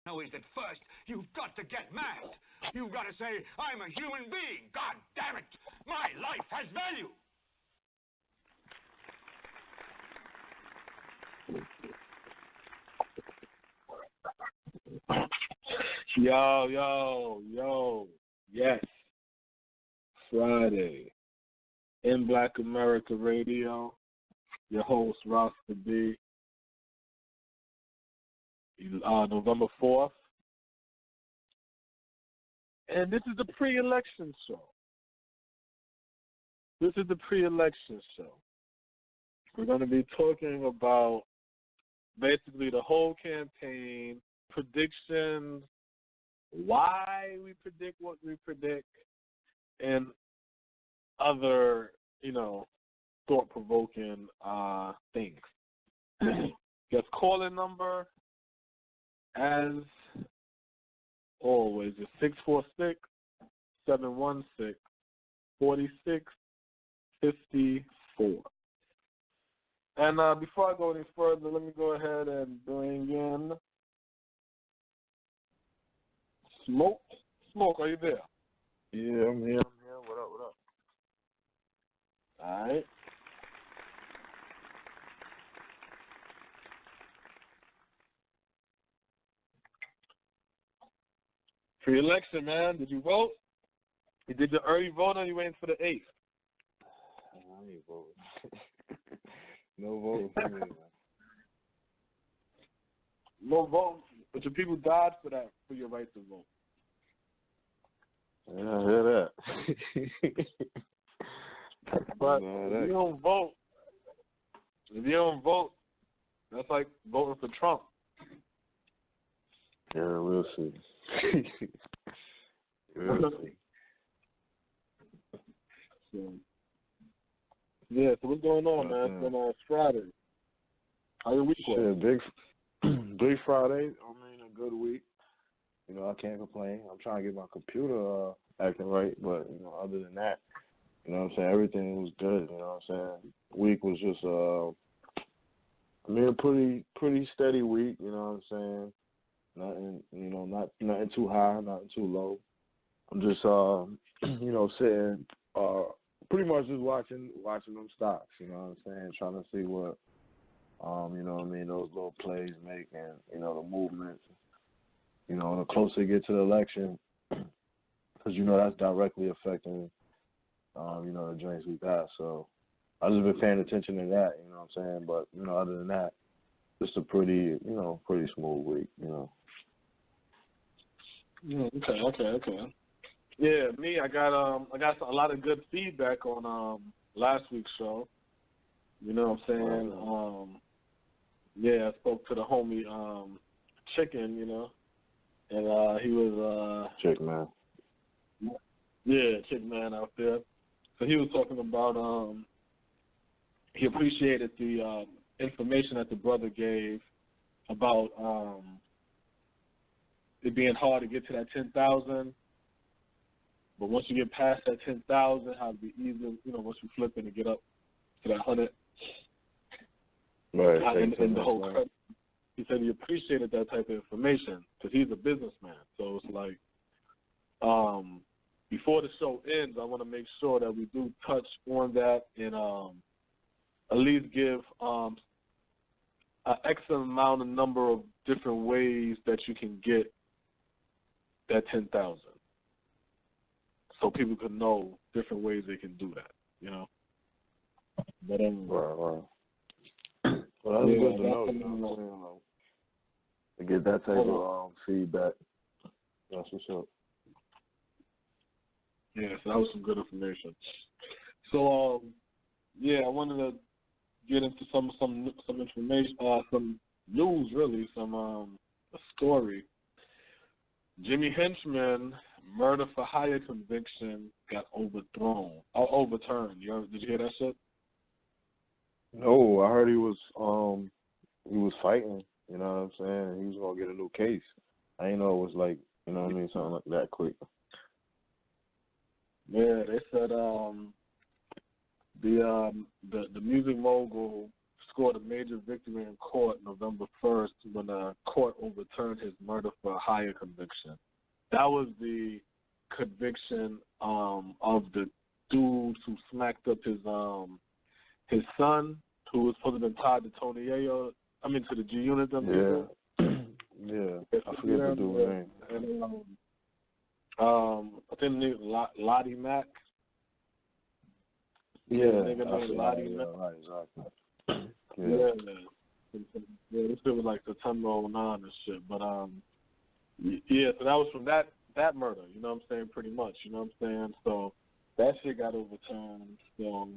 know is that first you've got to get mad. You've got to say, I'm a human being. God damn it. My life has value. Yo. Yes. Friday. In Black America Radio. Your host, Rasta B. November 4th. And this is the pre-election show. We're going to be talking about basically the whole campaign, predictions, why we predict what we predict, and other, thought-provoking things. Guest call-in number, as always, is 646-716-4654. And before I go any further, let me go ahead and bring in Smoke. Smoke, are you there? Yeah, I'm here. What up? All right. Pre-election, man. Did you vote? You did the early vote, or you waiting for the 8th? I ain't voting. No voting for me, man. No vote, but your people died for that, for your right to vote. Yeah, I hear that. But if you don't vote, that's like voting for Trump. Yeah, we'll see. So what's going on, man? It's been Friday. How your week was? Big Friday. I mean, a good week. I can't complain. I'm trying to get my computer acting right, but, other than that, everything was good, Week was just, a pretty steady week, Nothing, nothing too high, nothing too low. I'm just, sitting, pretty much just watching them stocks, trying to see what, those little plays make and, the movements. The closer you get to the election, because, that's directly affecting, the drinks we got. So I've just been paying attention to that, But, other than that, just a pretty smooth week, Okay. Yeah, me, I got a lot of good feedback on last week's show. I spoke to the homie Chicken, and he was Chick Man. Yeah, Chick Man out there. So he was talking about he appreciated the information that the brother gave about it being hard to get to that 10,000, but once you get past that 10,000, how to be easy, once you flip it and get up to that 100. Right. And the whole credit. He said he appreciated that type of information because he's a businessman. So it's like, before the show ends, I want to make sure that we do touch on that and at least give an excellent amount of number of different ways that you can get that 10,000, so people can know different ways they can do that. But right. Well, that's good to know. To get that type of feedback. That's what's up. Yeah, so that was some good information. So, I wanted to get into some information, some news, really, a story. Jimmy Henchman murder for hire conviction got overturned. Did you hear that shit? No, I heard he was fighting. You know what I'm saying? He was gonna get a new case. I didn't know it was like, something like that quick. Yeah, they said the music mogul scored a major victory in court November 1st when a court overturned his murder for a higher conviction. That was the conviction of the dude who smacked up his son, who was supposed to be tied to to the G Unit. Yeah, I forget the dude's name. And, I think Lottie Mack. Yeah, Lottie Mack. Right, exactly. Yeah, this shit was like September 09 and shit. But yeah, so that was from that murder. You know what I'm saying? Pretty much. You know what I'm saying? So that shit got overturned. So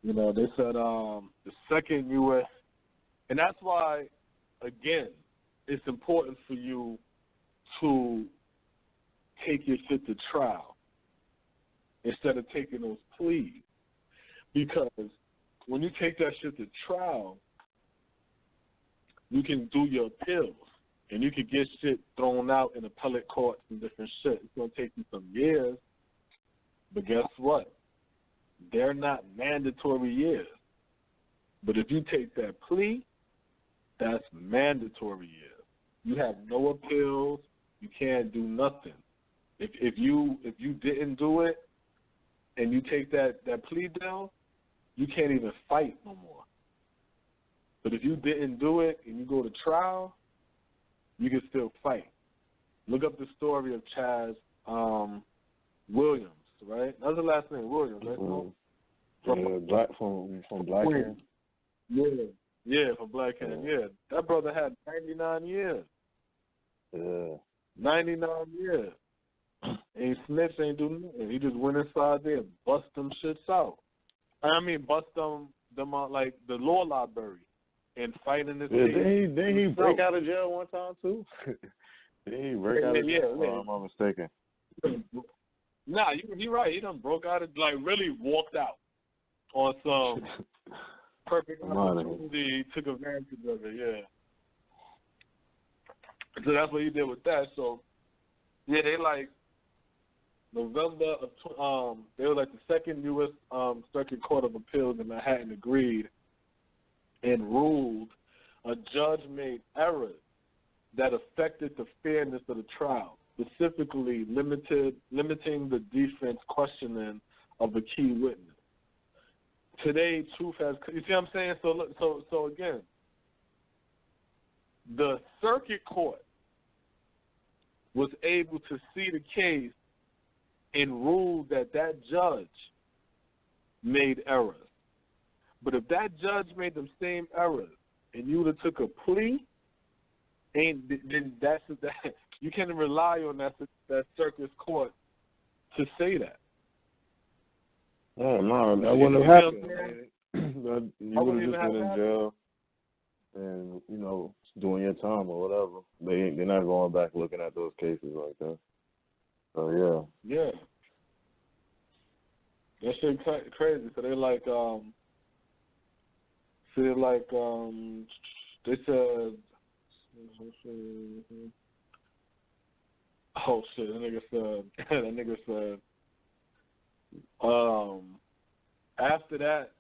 they said the second U.S. and that's why, again, it's important for you to take your shit to trial instead of taking those pleas. Because when you take that shit to trial, you can do your appeals and you can get shit thrown out in appellate courts and different shit. It's going to take you some years, but guess what? They're not mandatory years. But if you take that plea, that's mandatory years. You have no appeals. You can't do nothing. If you didn't do it and you take that plea deal, you can't even fight no more. But if you didn't do it and you go to trial, you can still fight. Look up the story of Chaz Williams, right? That's the last name, Williams, right? From Black Hand. Yeah, from Black Hand. Yeah, that brother had 99 years. Yeah. 99 years. Ain't snitch, ain't do nothing. He just went inside there and bust them shits out. Bust them out like the law library and fighting this case. Didn't he break out of jail one time too? Didn't he break out of jail? Or am I mistaken? Nah, you're right. He done broke out of, really walked out on some perfect opportunity, took advantage of it, yeah. So that's what he did with that. So, yeah, they November of they were the second U.S. Circuit Court of Appeals in Manhattan agreed and ruled a judge made errors that affected the fairness of the trial, specifically limiting the defense questioning of a key witness. Today, truth has. You see what I'm saying? So again, the circuit court was able to see the case and rule that judge made errors. But if that judge made them same errors and you would have took a plea, then that you can't rely on that circuit court to say that. Oh no, that wouldn't have happened. You would have just been in jail and doing your time or whatever. They're not going back looking at those cases like that. So yeah, that shit crazy. So they they said, oh shit, that nigga said, after that,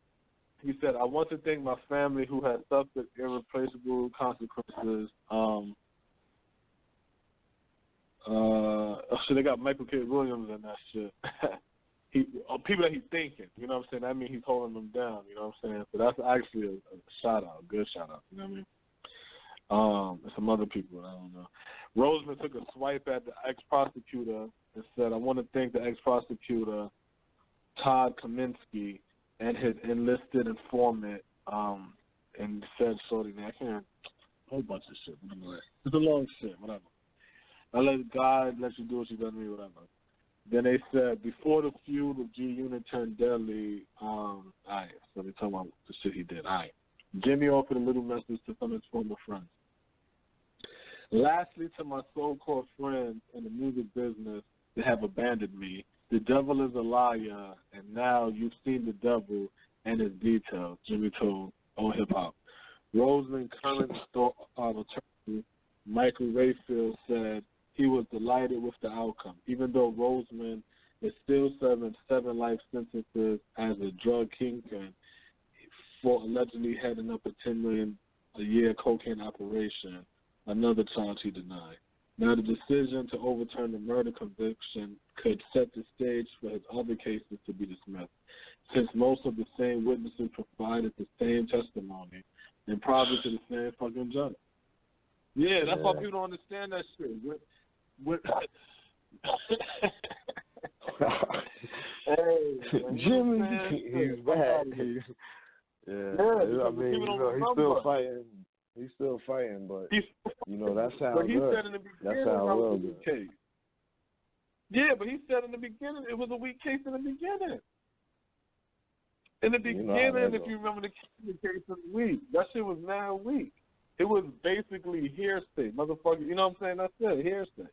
he said, I want to thank my family who has suffered irreplaceable consequences. They got Michael K. Williams and that shit. People that he's thinking, you know what I'm saying? That means he's holding them down, you know what I'm saying? So that's actually a shout out, a good shout out, you know what I mean? And some other people, I don't know. Roseman took a swipe at the ex-prosecutor and said, I want to thank the ex-prosecutor, Todd Kaminsky, and his enlisted informant, and said, sorry, man, I can't, a whole bunch of shit. It's a long shit, whatever. I let God let you do what you done to me, whatever. Then they said, before the feud of G Unit turned deadly, all right, so they talking about the shit he did. All right. Jimmy offered a little message to some of his former friends. Lastly, to my so-called friends in the music business that have abandoned me, the devil is a liar, and now you've seen the devil and his details, Jimmy told on Hip Hop. Roseman current attorney Michael Rayfield said he was delighted with the outcome, even though Roseman is still serving 7 life sentences as a drug kingpin. for allegedly heading up a $10 million a year cocaine operation, another charge he denied. Now, the decision to overturn the murder conviction could set the stage for his other cases to be dismissed, since most of the same witnesses provided the same testimony and probably to the same fucking judge. Yeah, that's why people don't understand that shit. Hey, Jimmy, he's back. I mean, he's still fighting. He's still fighting, but that sounds good. Said in the beginning that sounds real good. Case. Yeah, but he said in the beginning it was a weak case in the beginning. In the beginning, if you remember the case was weak. That shit was now weak. It was basically hearsay, motherfucker. You know what I'm saying? That's it, hearsay.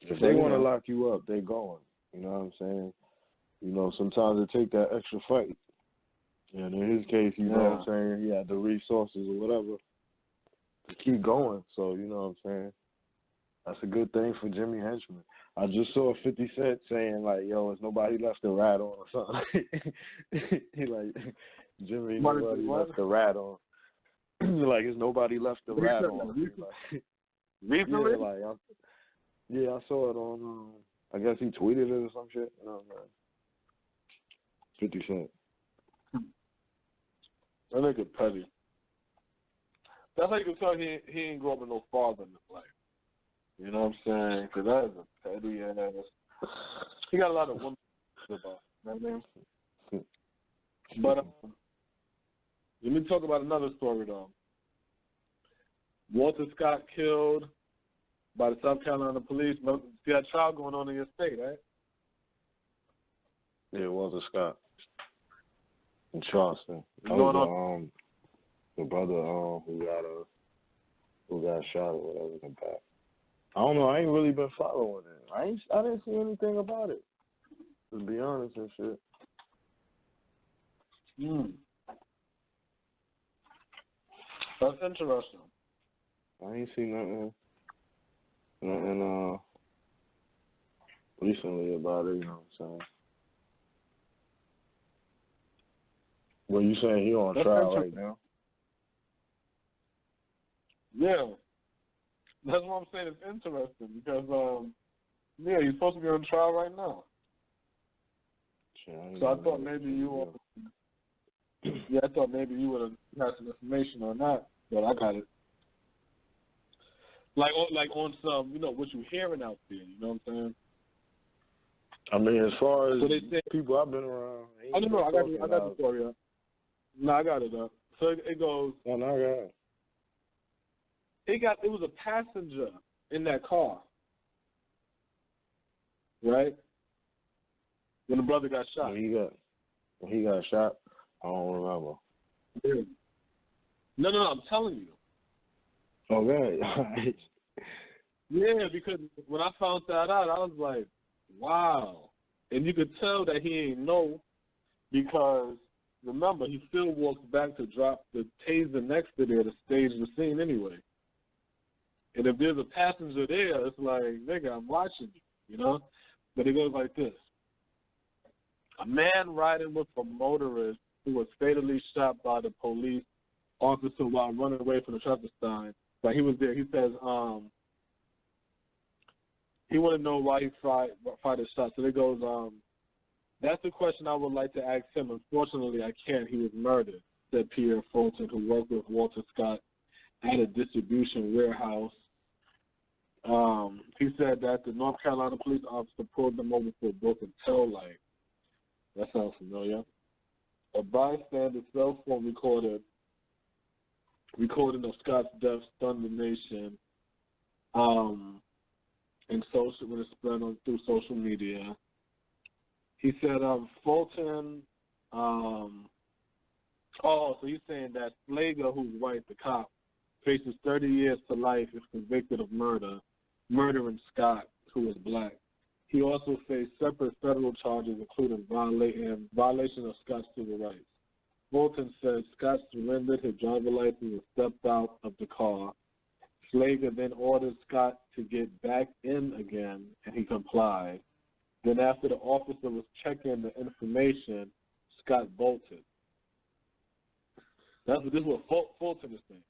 If they want to lock you up, they going. You know what I'm saying? Sometimes it take that extra fight. And in his case, you know what I'm saying, he had the resources or whatever to keep going. So, you know what I'm saying? That's a good thing for Jimmy Henchman. I just saw 50 Cent saying, like, yo, is nobody left to rat on or something. He like, Jimmy, nobody left to rat on. Like, is nobody left to rat on? Recently? Yeah, I saw it on, I guess he tweeted it or some shit. No, man. 50 Cent. That nigga petty. That's how you can tell he ain't grow up with no father in his life. You know what I'm saying? Because that is a petty ass. He got a lot of women about. You know what I mean? But let me talk about another story, though. Walter Scott killed by the South Carolina police. See that trial going on in your state, right? Yeah, Walter Scott. In Charleston. That was the brother who got shot or whatever in the back. I don't know. I ain't really been following it. I didn't see anything about it, to be honest and shit. That's interesting. I ain't seen nothing recently about it, you know what I'm saying? Well, you saying he on trial right now? Yeah. That's what I'm saying. It's interesting because, he's supposed to be on trial right now. So I thought maybe you I thought maybe you would have had some information on that, but I got it. Like on some, what you're hearing out there, you know what I'm saying? I mean, as far as people I've been around. I don't know. I got the story up. No, I got it up. So it goes. Oh, no, I got it. It was a passenger in that car, right? When the brother got shot. When he got shot, I don't remember. Yeah. No, I'm telling you. Okay. Yeah, because when I found that out, I was like, wow. And you could tell that he ain't know because, remember, he still walks back to drop the taser next to there to stage the scene anyway. And if there's a passenger there, it's like, nigga, I'm watching you, But it goes like this. A man riding with a motorist who was fatally shot by the police officer while running away from the traffic sign. But he was there. He says he wanted to know why he fired his shot. So it goes, that's the question I would like to ask him. Unfortunately, I can't. He was murdered, said Pierre Fulton, who worked with Walter Scott at a distribution warehouse. He said that the North Carolina police officer pulled them over for a broken tail light. That sounds familiar. A bystander's cell phone recording of Scott's death stunned the nation. And when it spread through social media, he said Fulton. So he's saying that Slager, who's white, the cop, faces 30 years to life if convicted of murdering Scott, who is black. He also faced separate federal charges, including violation of Scott's civil rights. Fulton said Scott surrendered his driver's license and stepped out of the car. Slager then ordered Scott to get back in again, and he complied. Then after the officer was checking the information, Scott bolted. This is what Fulton is saying,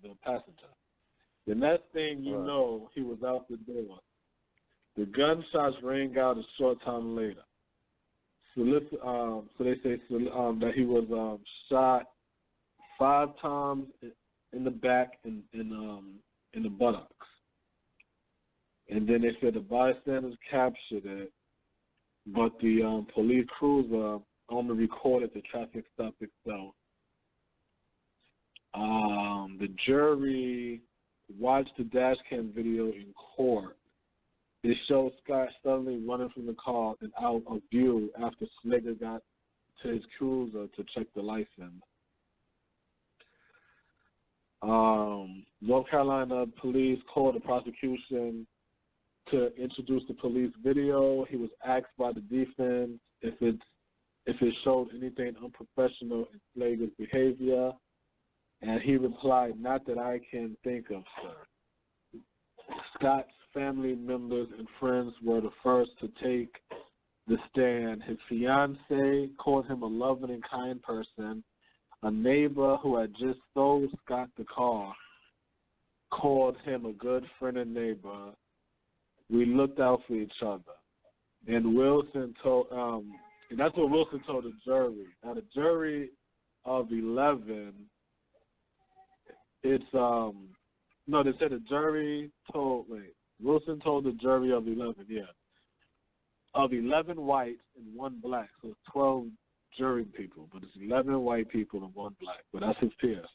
the passenger. The next thing you know, he was out the door. The gunshots rang out a short time later. So they say that he was shot 5 times in the back and in the buttocks. And then they said the bystanders captured it, but the police cruiser only recorded the traffic stop itself. The jury watched the dash cam video in court. It showed Scott suddenly running from the car and out of view after Slager got to his cruiser to check the license. North Carolina police called the prosecution to introduce the police video. He was asked by the defense if it showed anything unprofessional in Slager's behavior, and he replied, "Not that I can think of, sir." Scott's family members and friends were the first to take the stand. His fiancée called him a loving and kind person. A neighbor who had just sold Scott the car called him a good friend and neighbor. We looked out for each other. And Wilson told, and that's what Wilson told the jury. Now the jury of 11, it's no, they said the jury told. Wilson told the jury of 11, of 11 whites and 1 black, so it's 12 jury people, but it's 11 white people and 1 black, but that's his peers.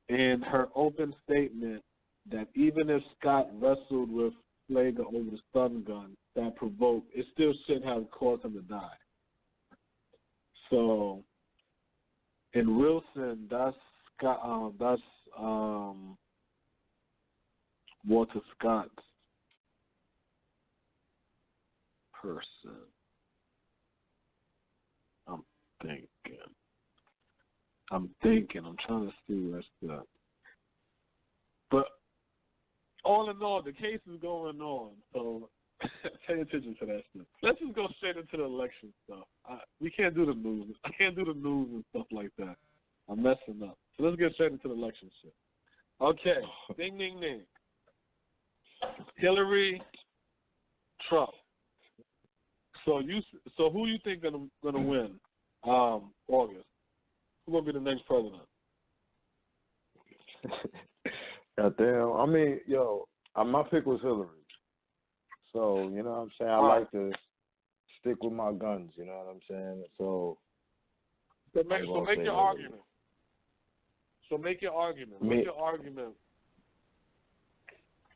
In her open statement that even if Scott wrestled with Slager over the stun gun that provoked, it still shouldn't have caused him to die. So, in Wilson, that's Scott, Walter Scott's person. I'm trying to see what's up. But all in all, the case is going on, so pay attention to that stuff. Let's just go straight into the election stuff. We can't do the news. I can't do the news and stuff like that. I'm messing up. So let's get straight into the election shit. Okay, ding, ding, ding. Hillary, Trump. So who you think gonna win? August. Who's gonna be the next president? Goddamn. I mean, my pick was Hillary. So, you know what I'm saying? I like to stick with my guns, you know what I'm saying? So make your argument. So make your argument. What's your argument?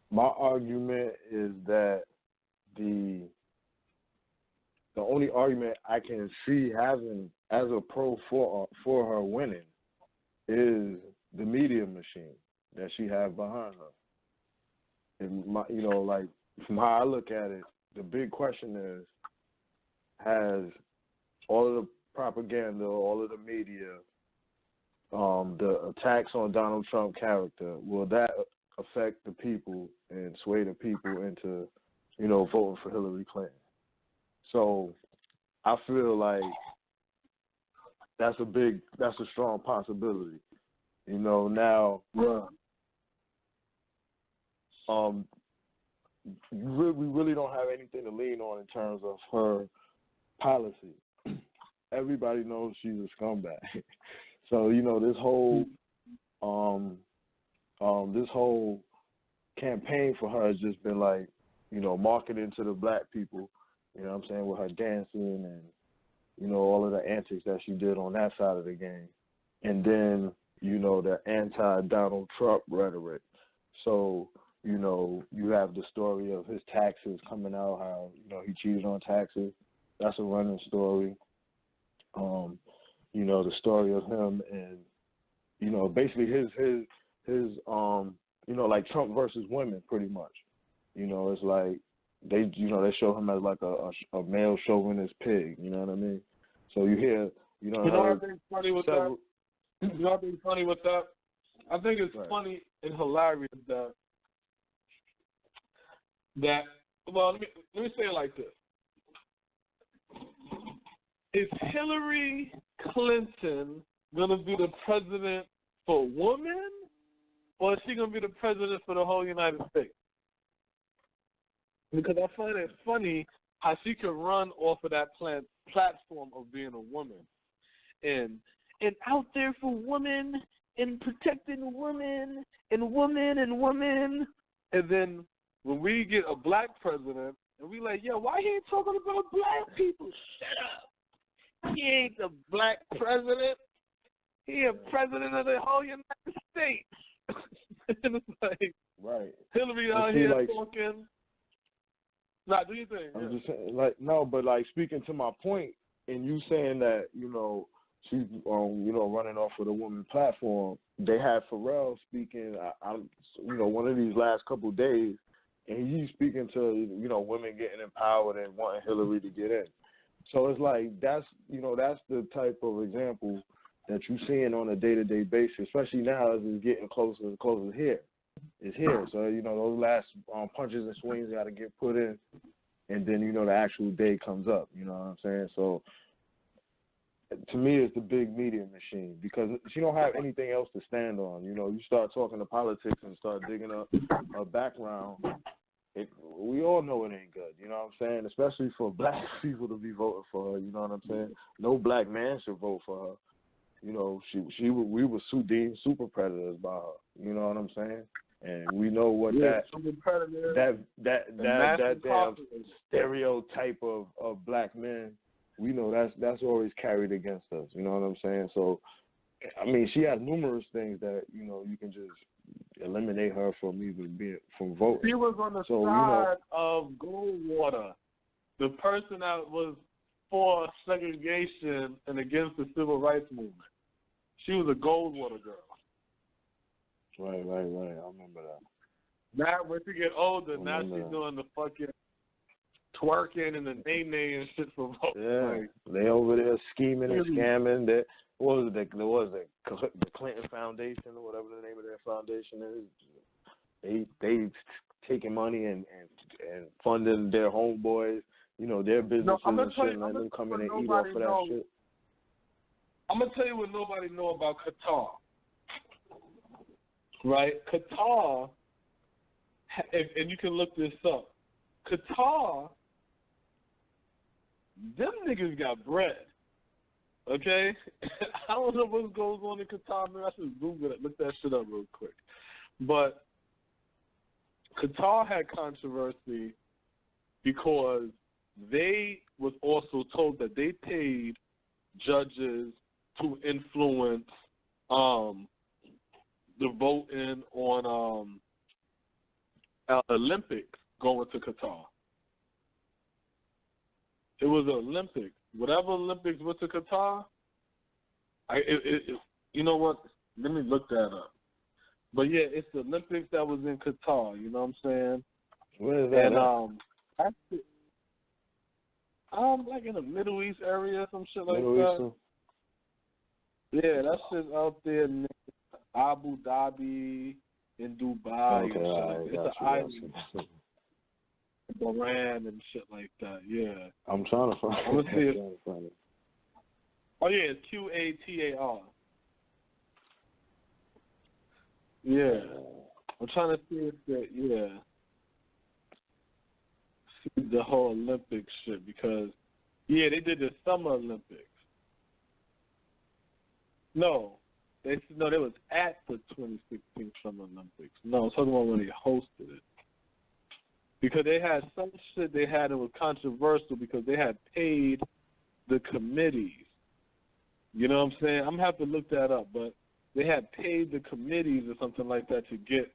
My argument is that the only argument I can see having as a pro for her winning is the media machine that she has behind her. And from how I look at it, the big question is, has all of the propaganda, all of the media, the attacks on Donald Trump character, will that affect the people and sway the people into, voting for Hillary Clinton? So I feel like that's a strong possibility. Now we really don't have anything to lean on in terms of her policy. Everybody knows she's a scumbag. So, this whole campaign for her has just been marketing to the black people, you know what I'm saying, with her dancing and, all of the antics that she did on that side of the game. And then, the anti-Donald Trump rhetoric. So, you have the story of his taxes coming out, how, he cheated on taxes. That's a running story. The story of him and, basically his like Trump versus women, pretty much. It's like they show him as like a male chauvinist pig. You know what I mean? So you hear, what I think funny with that? You know what I think funny with that? I think it's funny and hilarious that well, let me say it like this. Is Hillary Clinton gonna be the president for women, or is she gonna be the president for the whole United States? Because I find it funny how she can run off of that platform of being a woman, and out there for women and protecting women and women, and then when we get a black president, and we like, yo, why he ain't talking about black people? Shut up. He ain't the black president. He a president of the whole United States. And it's like, right. Hillary out here talking. Nah, do you think? I'm just saying, like, no, but like speaking to my point, and you saying that, you know, she's, you know, running off with a woman platform. They had Pharrell speaking, you know, one of these last couple of days, and he's speaking to, you know, women getting empowered and wanting Hillary to get in. So it's like that's, you know, that's the type of example that you're seeing on a day-to-day basis, especially now as it's getting closer and closer here. It's here. So, you know, those last punches and swings got to get put in, and then, you know, the actual day comes up. You know what I'm saying? So to me, it's the big media machine because she don't have anything else to stand on. You know, you start talking to politics and start digging up her background, we all know it ain't good. You know what I'm saying? Especially for black people to be voting for her. You know what I'm saying? No black man should vote for her. You know, we were deemed super predators by her. You know what I'm saying? And we know what that damn stereotype of black men, we know that's always carried against us. You know what I'm saying? So, I mean, she has numerous things that, you know, you can just eliminate her from from voting. She was on the side of Goldwater, the person that was for segregation and against the civil rights movement. She was a Goldwater girl. Right. I remember that. Now, when she get older, now she's doing the fucking twerking and the nay and shit for votes. Yeah, they over there scheming and scamming. That what was it? The Clinton Foundation or whatever the name of their foundation is. They taking money and funding their homeboys. You know, their businesses and shit, and letting them come in and eat off of that shit. I'm gonna tell you what nobody know about Qatar. Right? Qatar, and you can look this up. Qatar, them niggas got bread. Okay? I don't know what goes on in Qatar, man. I should Google it, look that shit up real quick. But Qatar had controversy because they was also told that they paid judges to influence the voting on Olympics going to Qatar. It was the Olympics. Whatever Olympics went to Qatar, you know what? Let me look that up. But yeah, it's the Olympics that was in Qatar. You know what I'm saying? Where is that? And like in the Middle East area, some shit like that. Yeah, that shit's out there in Abu Dhabi, in Dubai. Okay, it's an island. Bahrain and shit like that. Yeah. I'm trying to find it. Oh yeah, it's Qatar. Yeah. I'm trying to see if that. Yeah. See the whole Olympic shit because they did the Summer Olympics. No, they was at the 2016 Summer Olympics. No, I'm talking about when they hosted it. Because they had some shit that was controversial because they had paid the committees. You know what I'm saying? I'm going to have to look that up, but they had paid the committees or something like that to get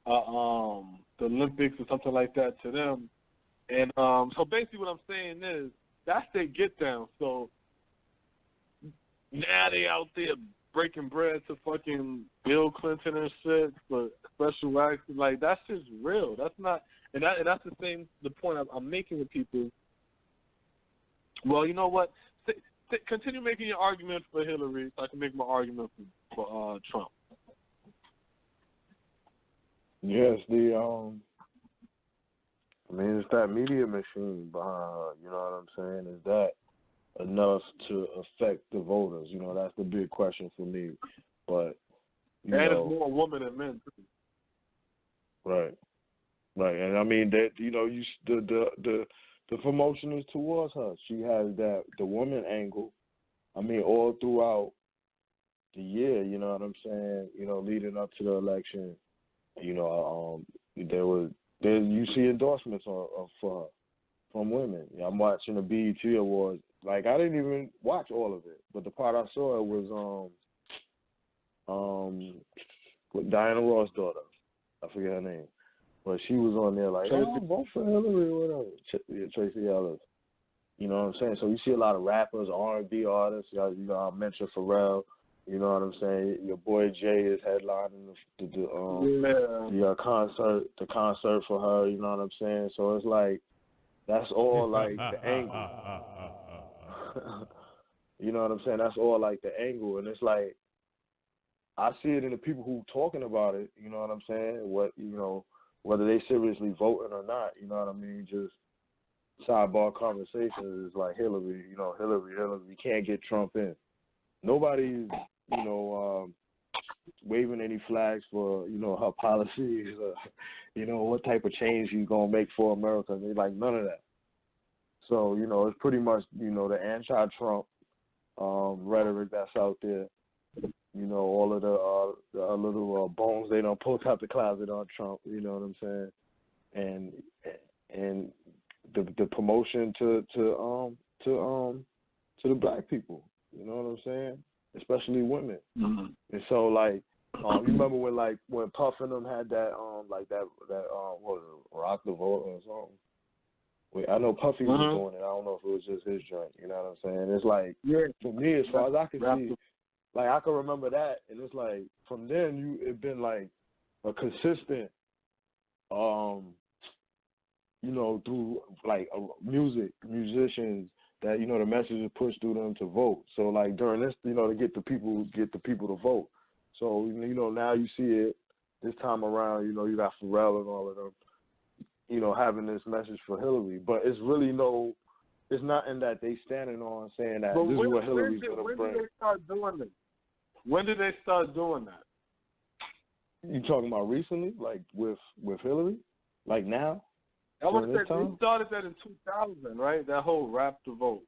the Olympics or something like that to them. And so basically what I'm saying is that's their get down. So now they out there breaking bread to fucking Bill Clinton and shit for special acts. Like, that's just real. That's not, and that's the point I'm making with people. Well, you know what? Continue making your argument for Hillary so I can make my argument for Trump. Yes, I mean, it's that media machine behind her. You know what I'm saying? Is that enough to affect the voters? You know, that's the big question for me. But you and know, it's more women than men too. right, right, and I mean that the promotion is towards her. She has the woman angle. I mean, all throughout the year, you know what I'm saying? You know, leading up to the election, you know, you see endorsements for her from women. I'm watching the BET Awards. Like, I didn't even watch all of it, but the part I saw was with Diana Ross' daughter. I forget her name, but she was on there like, vote for Hillary or whatever. Tracy Ellis. You know what I'm saying? So you see a lot of rappers, R&B artists. You know, I mentioned Pharrell. You know what I'm saying? Your boy Jay is headlining the concert for her. You know what I'm saying? So it's like, that's all like the angle. You know what I'm saying? That's all like the angle, and it's like, I see it in the people who talking about it. You know what I'm saying? Whether they seriously voting or not. You know what I mean? Just sidebar conversations is like Hillary. You know, Hillary. You can't get Trump in. Nobody's waving any flags for her policies. What type of change he's gonna make for America. They like none of that. So it's pretty much the anti-Trump rhetoric that's out there. All of the little bones they don't poke out the closet on Trump. You know what I'm saying? And the promotion to the black people. You know what I'm saying? Especially women. Mm-hmm. And so like, you remember when Puff and them had that what was it, Rock the Vote or something? Wait, I know Puffy was doing it. I don't know if it was just his joint. You know what I'm saying? It's like, for me, as far as I can see, like, I can remember that, and it's like, from then, it been like a consistent, through like musicians that the message is pushed through them to vote. So like during this, to get the people to vote. So now you see it this time around. You got Pharrell and all of them, having this message for Hillary, but it's really it's not in that they standing on saying that this is what Hillary's going to bring. When did they start doing this? When did they start doing that? You talking about recently, like with Hillary, like now? I would say they started that in 2000, right? That whole rap to vote.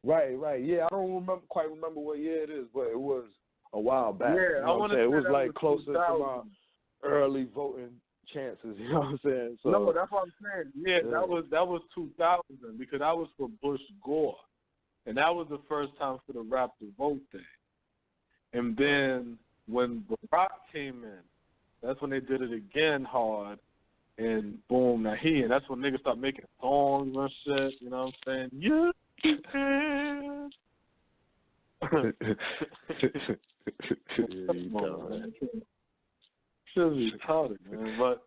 Right. Yeah, I don't quite remember what year it is, but it was a while back. Yeah, I want to say it was like closer 2000. to my early voting chances. You know what I'm saying? So, no, that's what I'm saying. Yeah, that was 2000 because I was for Bush Gore, and that was the first time for the rap to vote thing. And then when Barack came in, that's when they did it again hard. And boom, and that's when niggas start making songs and shit. You know what I'm saying? Yeah. You know, man. Shit is retarded, man. But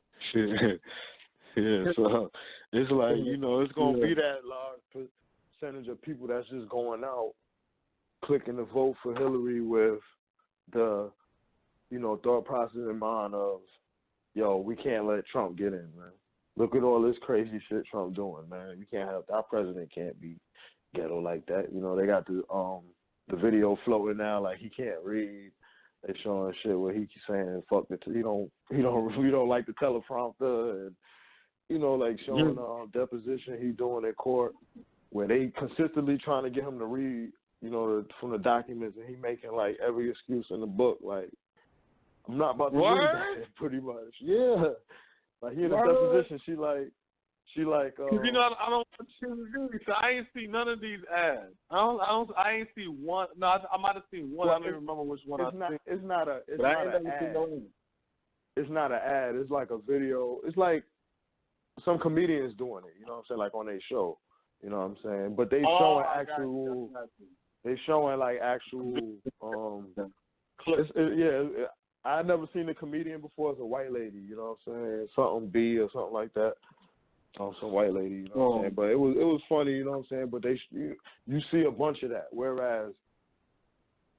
yeah, so it's like it's gonna be that large percentage of people that's just going out, clicking to vote for Hillary with the thought process in mind of, we can't let Trump get in, man. Look at all this crazy shit Trump doing, man. We can't have, our president can't be ghetto like that. They got the video floating now like he can't read. They showing shit where he keeps saying fuck it. He don't like the teleprompter, and like showing deposition he doing in court where they consistently trying to get him to read from the documents, and he making like every excuse in the book like, I'm not about to read that, pretty much. Yeah. Like, he in the deposition, she like, I don't watch TV, so I ain't see none of these ads. I ain't see one. No, I might have seen one. I don't even remember which one I seen. It's not an ad. It's not an ad. It's like a video. It's like some comedians doing it, you know what I'm saying, like on their show. You know what I'm saying? But they showing actual, they showing like actual, clips. I never seen a comedian before as a white lady, you know what I'm saying? Something B or something like that. Some white lady, you know what I'm saying? But it was funny, you know what I'm saying? But you see a bunch of that. Whereas,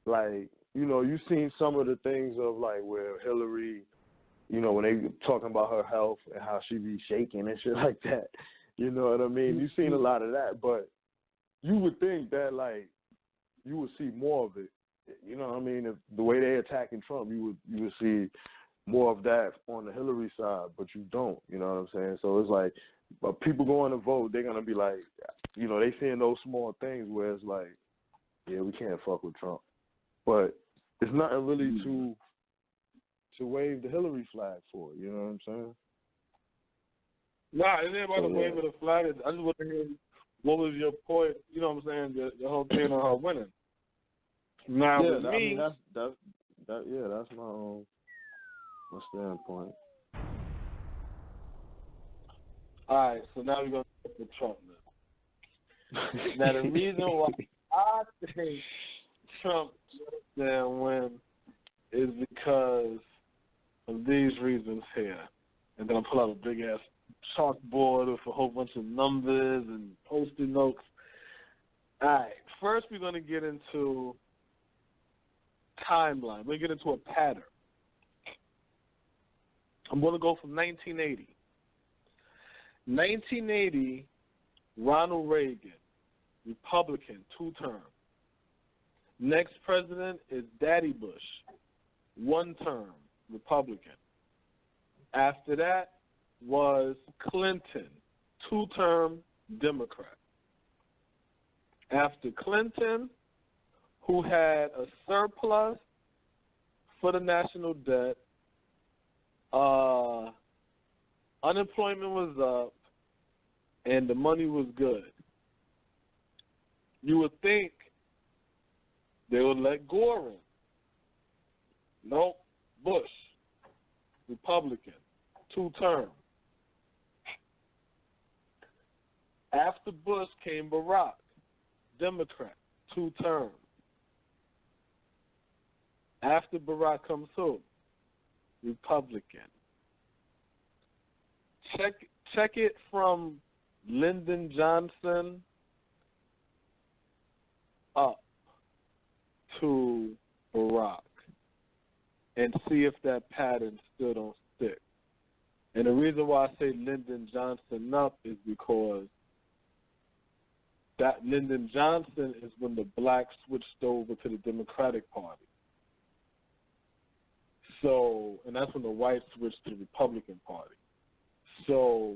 like, you seen some of the things of like where Hillary, when they talking about her health and how she be shaking and shit like that. You know what I mean? You seen a lot of that, but you would think that like you would see more of it. You know what I mean? If the way they're attacking Trump, you would see more of that on the Hillary side, but you don't. You know what I'm saying? So it's like, but people going to vote, they're gonna be like, you know, they seeing those small things where it's like, yeah, we can't fuck with Trump, but it's nothing really to wave the Hillary flag for. You know what I'm saying? Nah, it ain't about the wave of the flag. I just want to hear what was your point. You know what I'm saying? The whole thing on her winning. Now, yeah, with me, I mean that's my standpoint. All right, so now we're going to talk with Trump now. Now, the reason why I think Trump didn't win is because of these reasons here. And then I'll pull out a big-ass chalkboard with a whole bunch of numbers and Post-it notes. All right, first we're going to get into timeline. We're going to get into a pattern. I'm going to go from 1980. 1980, Ronald Reagan, Republican, 2-term. Next president is Daddy Bush, 1-term, Republican. After that was Clinton, 2-term, Democrat. After Clinton, who had a surplus for the national debt, unemployment was up, and the money was good. You would think they would let Gore in. Nope. Bush, Republican, 2-term. After Bush came Barack, Democrat, 2-term. After Barack comes who? Republican. Check it from Lyndon Johnson up to Barack and see if that pattern still don't stick. And the reason why I say Lyndon Johnson up is because that Lyndon Johnson is when the blacks switched over to the Democratic Party. So, and that's when the whites switched to the Republican Party. So,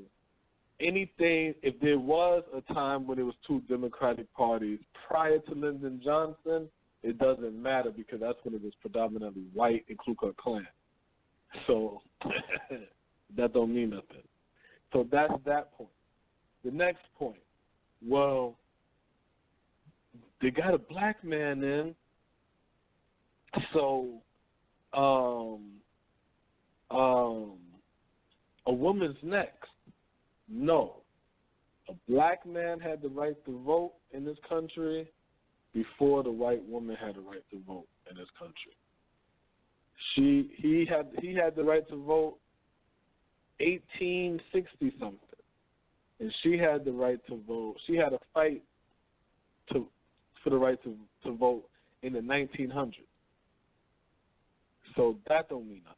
anything, if there was a time when there was 2 Democratic parties prior to Lyndon Johnson, it doesn't matter because that's when it was predominantly white and Ku Klux Klan. So, that don't mean nothing. So that's that point. The next point, well, they got a black man in, so a woman's next. No. A black man had the right to vote in this country before the white woman had the right to vote in this country. He had the right to vote 1860 something. And she had the right to vote. She had a fight for the right to vote in the 1900s. So that don't mean nothing.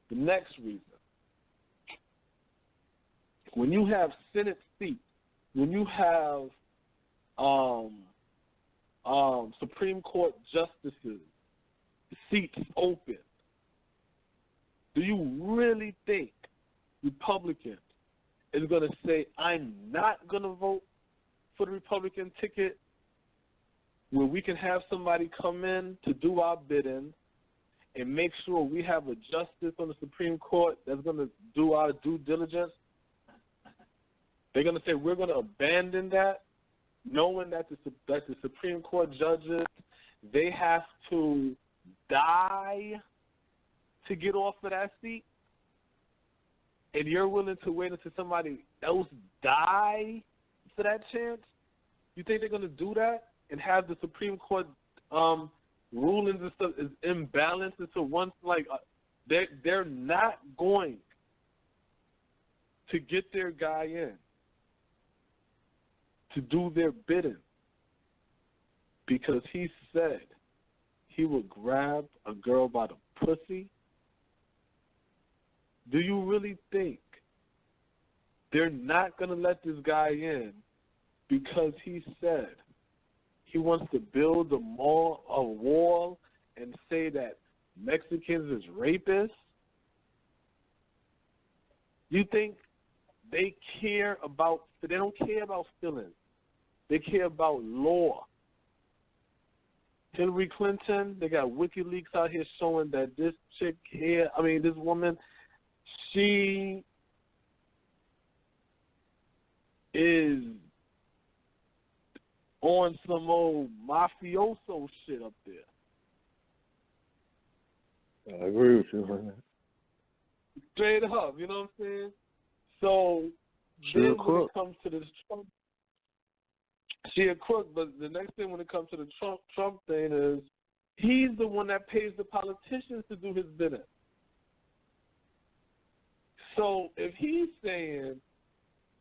The next reason, when you have Senate seats, when you have Supreme Court justices seats open, do you really think Republicans is going to say, I'm not going to vote for the Republican ticket, where we can have somebody come in to do our bidding and make sure we have a justice on the Supreme Court that's going to do our due diligence? They're going to say we're going to abandon that, knowing that the Supreme Court judges, they have to die to get off of that seat, and you're willing to wait until somebody else die for that chance? You think they're going to do that and have the Supreme Court rulings and stuff is imbalanced into one, like they're not going to get their guy in to do their bidding because he said he would grab a girl by the pussy? Do you really think they're not going to let this guy in because he said he wants to build a wall and say that Mexicans is rapists? You think they don't care about feelings. They care about law. Hillary Clinton, they got WikiLeaks out here showing that this chick here, this woman, she is on some old mafioso shit up there. I agree with you on that. Straight up, you know what I'm saying? So then when it comes to this Trump, she a crook, but the next thing when it comes to the Trump thing is he's the one that pays the politicians to do his bidding. So if he's saying,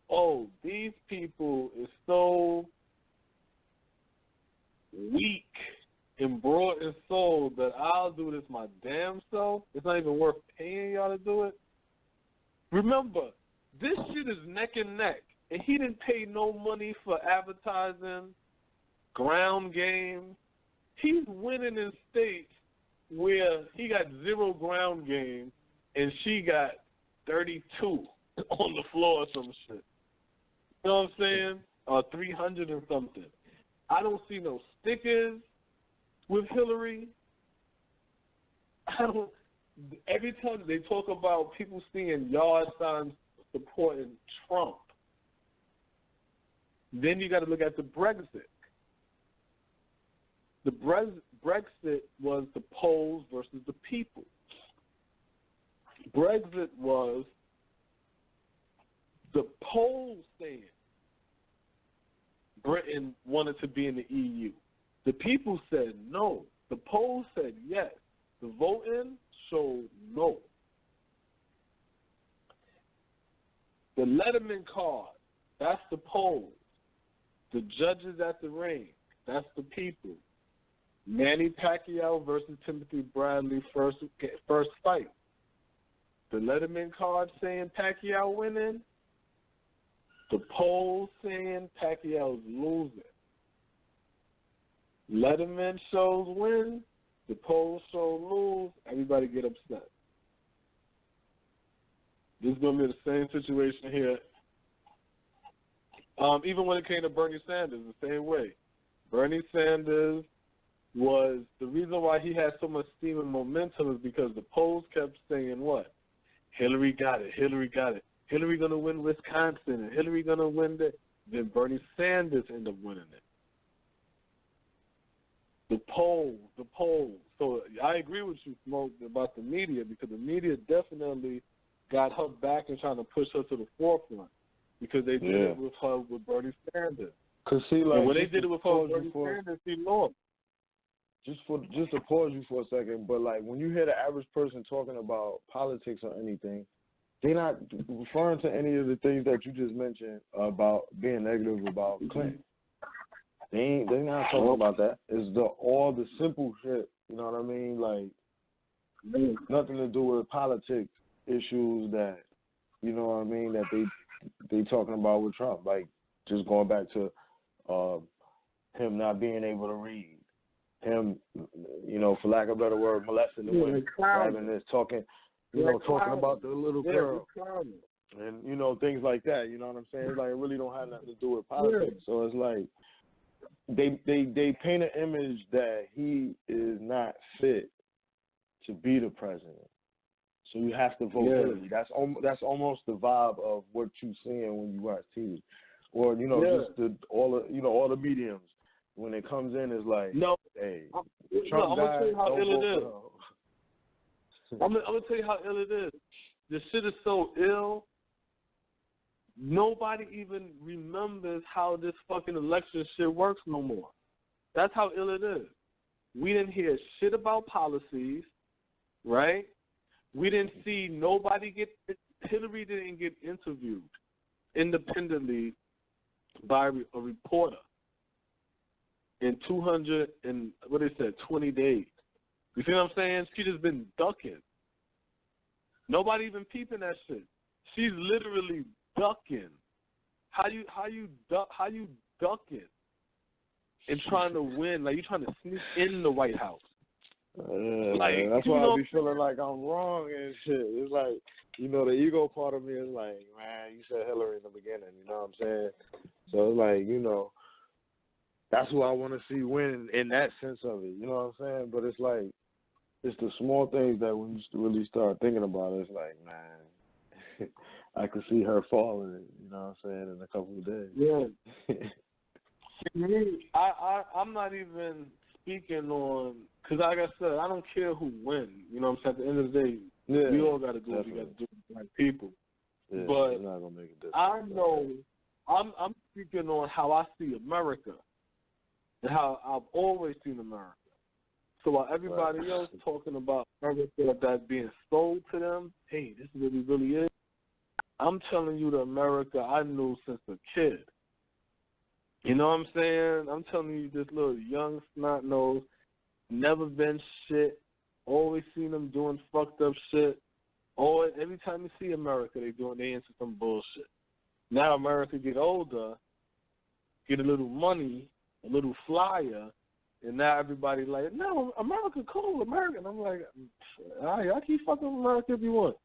oh, these people is so weak and brought and soul that I'll do this my damn self, it's not even worth paying y'all to do it. Remember, this shit is neck and neck. And he didn't pay no money for advertising, ground game. He's winning in states where he got 0 ground game and she got 32 on the floor or some shit. You know what I'm saying? Or 300 or something. I don't see no stickers with Hillary. Every time they talk about people seeing yard signs supporting Trump, then you got to look at the Brexit. The Brexit was the polls versus the people. Brexit was the polls saying Britain wanted to be in the EU. The people said no. The polls said yes. The voting showed no. The Letterman card, that's the polls. The judges at the ring, that's the people. Manny Pacquiao versus Timothy Bradley, first fight. The Letterman card saying Pacquiao winning. The polls saying Pacquiao's losing. Letterman shows win. The polls show lose. Everybody get upset. This is going to be the same situation here. Even when it came to Bernie Sanders, the same way. Bernie Sanders was the reason why he had so much steam and momentum is because the polls kept saying what? Hillary got it. Hillary got it. Hillary going to win Wisconsin, and Hillary going to win that. Then Bernie Sanders ended up winning it. The polls. So I agree with you, Smoke, about the media, because the media definitely got her back and trying to push her to the forefront because they did it with her with Bernie Sanders. Cause see, like, and when they did it with her with Bernie Sanders, she lost. Just to pause you for a second, but like when you hear the average person talking about politics or anything, they're not referring to any of the things that you just mentioned about being negative about Clinton. They're not talking about that. It's all the simple shit. You know what I mean? Like nothing to do with politics issues that, you know what I mean, that they talking about with Trump. Like just going back to him not being able to read. Him, you know, for lack of a better word, molesting the women, grabbing this, talking about the little girl, and you know, things like that. You know what I'm saying? It's like it really don't have nothing to do with politics. So it's like they paint an image that he is not fit to be the president. So you have to vote Hillary. That's almost the vibe of what you're seeing when you watch TV, or you know, just all the mediums. When it comes in, it's like, hey, Trump I'm gonna tell you how ill it is. I'm gonna tell you how ill it is. This shit is so ill. Nobody even remembers how this fucking election shit works no more. That's how ill it is. We didn't hear shit about policies, right? We didn't see nobody Hillary didn't get interviewed independently by a reporter in 20 days. You see what I'm saying? She just been ducking. Nobody even peeping that shit. She's literally ducking. How you ducking and trying to win. Like, you're trying to sneak in the White House. Like, that's why I be feeling like I'm wrong and shit. It's like, you know, the ego part of me is like, man, you said Hillary in the beginning, you know what I'm saying? So it's like, you know, that's who I want to see win in that sense of it, you know what I'm saying? But it's like, it's the small things that when you really start thinking about it, it's like, man, I could see her falling, you know what I'm saying, in a couple of days. Yeah. I'm not even speaking on, because like I said, I don't care who wins. You know what I'm saying? At the end of the day, we all got to do what we got to do with like people. Yeah, but it's not gonna make a difference. I know, I'm speaking on how I see America and how I've always seen America. So while everybody else talking about America that being sold to them, hey, this is what it really is, I'm telling you the America I knew since a kid. You know what I'm saying? I'm telling you, this little young snot nose, never been shit, always seen them doing fucked up shit. Or every time you see America, they into some bullshit. Now America get older, get a little money, a little flyer, and now everybody like, no, America cool, America. And I'm like, all right, y'all keep fucking with America if you want.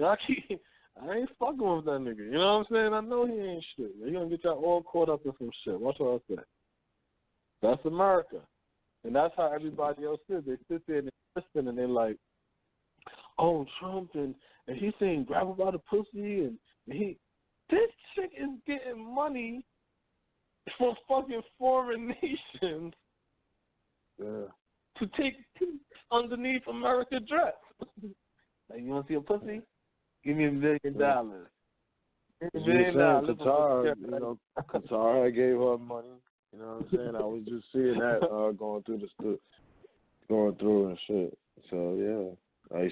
I ain't fucking with that nigga. You know what I'm saying? I know he ain't shit. You're going to get y'all all caught up in some shit. Watch what I say. That's America. And that's how everybody else is. They sit there and they listen and they're like, oh, Trump, and he's saying grab her by the pussy, and this chick is getting money for fucking foreign nations to take peeks underneath America dress. Like, you want to see a pussy? Give me $1 million. $1 million. Qatar, you know, Qatar gave her money. You know what I'm saying? I was just seeing that going through and shit. So yeah, like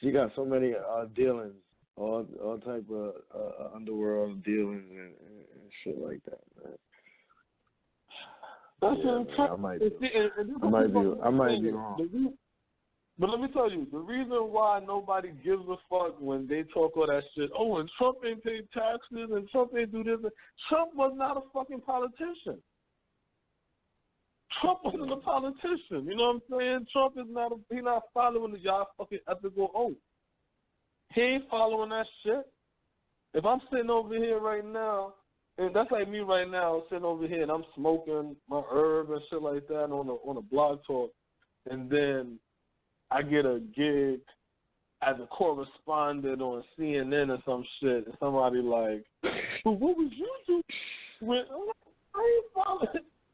she got so many dealings, all type of underworld dealings and shit like that. Man. That's man, I might be wrong. But let me tell you, the reason why nobody gives a fuck when they talk all that shit, oh, and Trump ain't paid taxes, and Trump ain't do this, Trump was not a fucking politician. Trump wasn't a politician. You know what I'm saying? Trump is he's not following the y'all fucking ethical oath. He ain't following that shit. If I'm sitting over here right now, and that's like me right now, sitting over here and I'm smoking my herb and shit like that on a blog talk, and then I get a gig as a correspondent on CNN or some shit, and somebody like, well, what was you doing? I ain't following.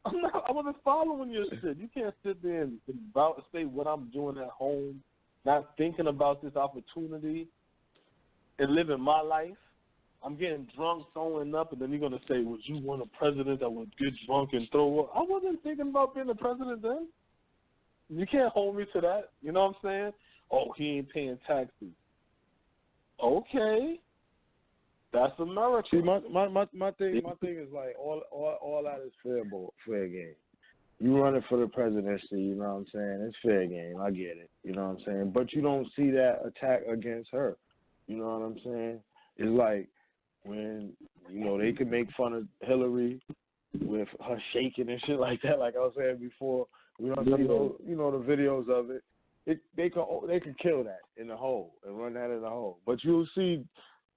I wasn't following your shit. You can't sit there and say what I'm doing at home, not thinking about this opportunity and living my life. I'm getting drunk, throwing up, and then you're going to say, would you want a president that would get drunk and throw up? I wasn't thinking about being a president then. You can't hold me to that. You know what I'm saying? Oh, he ain't paying taxes. Okay. That's America. See, my thing is like all that is fair game. You running for the presidency, you know what I'm saying? It's fair game. I get it. You know what I'm saying? But you don't see that attack against her. You know what I'm saying? It's like when, you know, they can make fun of Hillary with her shaking and shit like that, like I was saying before. We don't see the videos of it. They can kill that in the hole and run that in the hole. But you'll see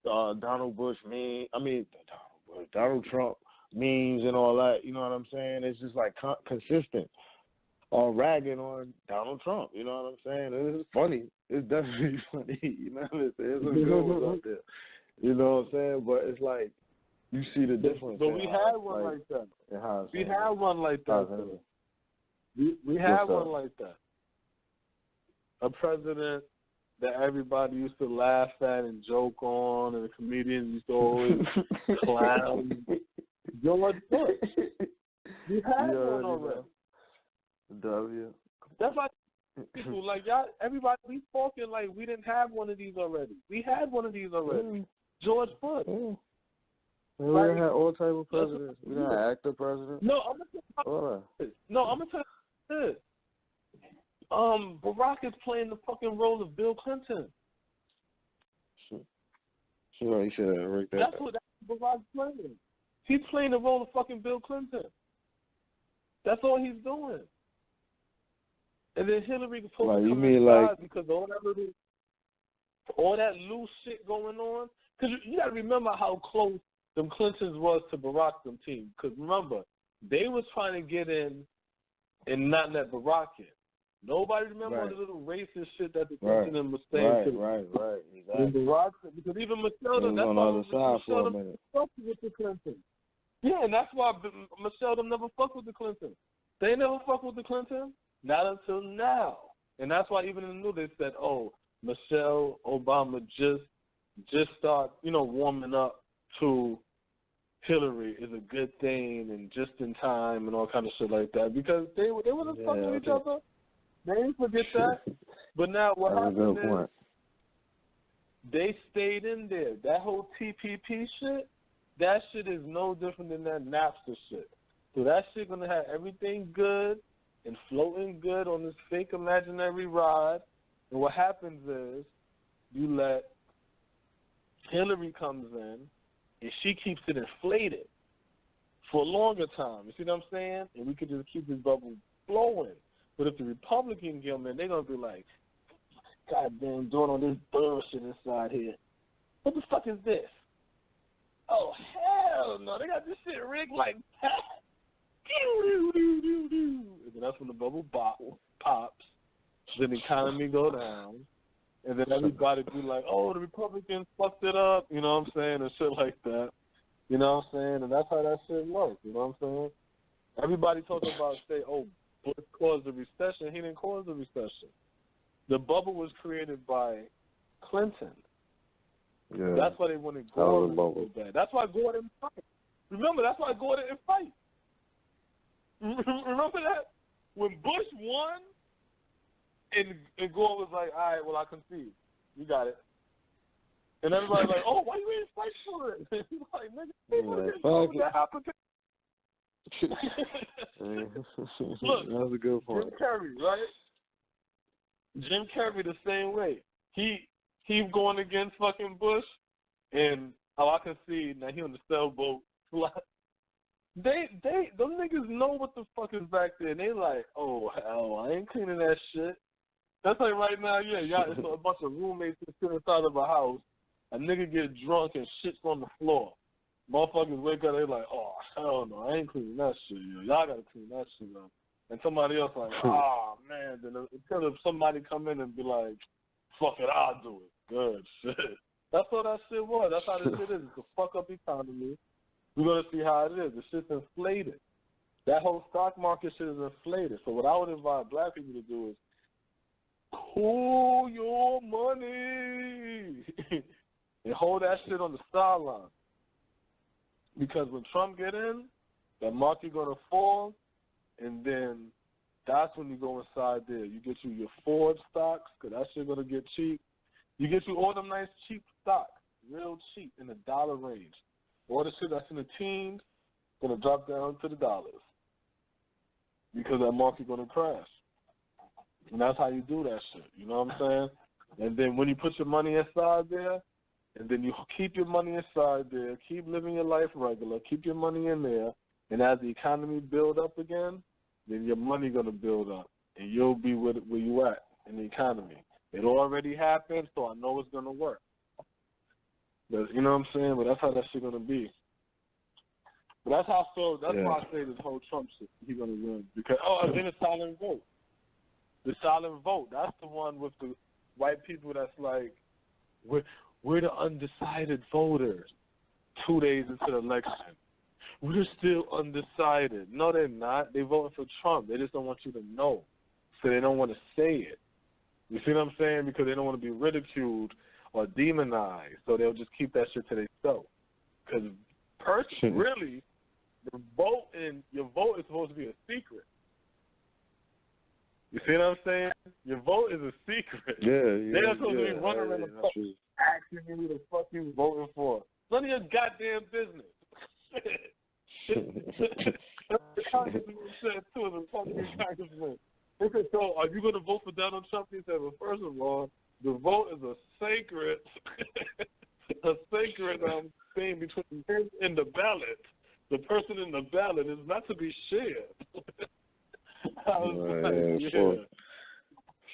Donald Trump memes and all that. You know what I'm saying? It's just like consistent ragging on Donald Trump. You know what I'm saying? It's funny. It's definitely funny. You know what I'm saying? There's some good ones out there. You know what I'm saying? But it's like you see the difference. But we had one like that. We had one like that. We had one like that. A president that everybody used to laugh at and joke on, and the comedians used to always clown. George Bush. We had one already. W. That's like people like y'all. Everybody, we talking like we didn't have one of these already. We had one of these already. George Bush. We had all type of presidents. We had actor presidents. No, I'm gonna tell you this. Barack is playing the fucking role of Bill Clinton. Sure, you should have right there. That's what Barack's playing. He's playing the role of fucking Bill Clinton. That's all he's doing. And then Hillary supposed to come inside because all that loose shit going on. Because you got to remember how close them Clintons was to Barack them team. Because remember, they was trying to get in and not let Barack in. Nobody remember all the little racist shit that the Clinton was saying. Right. Exactly. Barack, because even Michelle, that's on the other side for a minute. Fucked with the Clintons. Yeah, and that's why Michelle them never fucked with the Clintons. They never fucked with the Clintons, not until now. And that's why even in the news they said, oh, Michelle Obama just start, warming up to Hillary is a good thing and just in time and all kind of shit like that because they wasn't fucking with each other. They didn't forget that. But now what happened is they stayed in there. That whole TPP shit, that shit is no different than that Napster shit. So that shit gonna have everything good and floating good on this fake imaginary ride. And what happens is you let Hillary comes in and she keeps it inflated for a longer time. You see what I'm saying? And we could just keep this bubble flowing. But if the Republicans get them in, they're going to be like, goddamn, doing all this bullshit inside here. What the fuck is this? Oh, hell no. They got this shit rigged like that. And then that's when the bubble pops. Then the economy go down. And then everybody be like, oh, the Republicans fucked it up. You know what I'm saying? And shit like that. You know what I'm saying? And that's how that shit works. You know what I'm saying? Everybody talking about, oh, Bush caused the recession. He didn't cause the recession. The bubble was created by Clinton. Yeah. That's why they wanted Gordon so bad. That's why Gordon fight. Remember, that's why Gordon didn't fight. Remember that? When Bush won, and Gordon was like, all right, well, I concede. You got it. And everybody's like, oh, why you ain't fight for it? He's like, nigga, people didn't know that happened. Look, that was a good point. Jim Carrey, right? Jim Carrey the same way. He going against fucking Bush, and I can see now he on the sailboat. Them niggas know what the fuck is back there. And they like, oh hell, I ain't cleaning that shit. That's like right now, y'all, it's a bunch of roommates that sit inside of a house. A nigga get drunk and shits on the floor. Motherfuckers wake up, they like, oh, hell no, I ain't cleaning that shit, Y'all gotta clean that shit up. And somebody else like, oh, man. Then until somebody come in and be like, fuck it, I'll do it. Good shit. That's what that shit was. That's how this shit is. It's a fuck up economy. We're going to see how it is. The shit's inflated. That whole stock market shit is inflated. So what I would advise black people to do is cool your money and hold that shit on the sideline. Because when Trump get in, that market going to fall, and then that's when you go inside there. You get you your Ford stocks, because that shit going to get cheap. You get you all them nice cheap stocks, real cheap, in the dollar range. All the shit that's in the teens going to drop down to the dollars because that market going to crash. And that's how you do that shit. You know what I'm saying? And then when you put your money inside there, and then you keep your money inside there, keep living your life regular, keep your money in there, and as the economy build up again, then your money going to build up, and you'll be where you at in the economy. It already happened, so I know it's going to work. But, you know what I'm saying? But that's how that shit going to be. But that's how why I say this whole Trump shit, he's going to win. Because, and then the silent vote. The silent vote, that's the one with the white people that's like, we're the undecided voters 2 days into the election. We're still undecided. No, they're not. They're voting for Trump. They just don't want you to know. So they don't want to say it. You see what I'm saying? Because they don't want to be ridiculed or demonized. So they'll just keep that shit to themselves. Because really, your vote is supposed to be a secret. You see what I'm saying? Your vote is a secret. They're not supposed to be running around the fuck asking you who the fuck you voting for. None of your goddamn business. The congressman said to the fucking congressman. They said, so are you going to vote for Donald Trump? He said, well, first of all, the vote is a sacred thing between him and the ballot. the person in the ballot is not to be shared. I was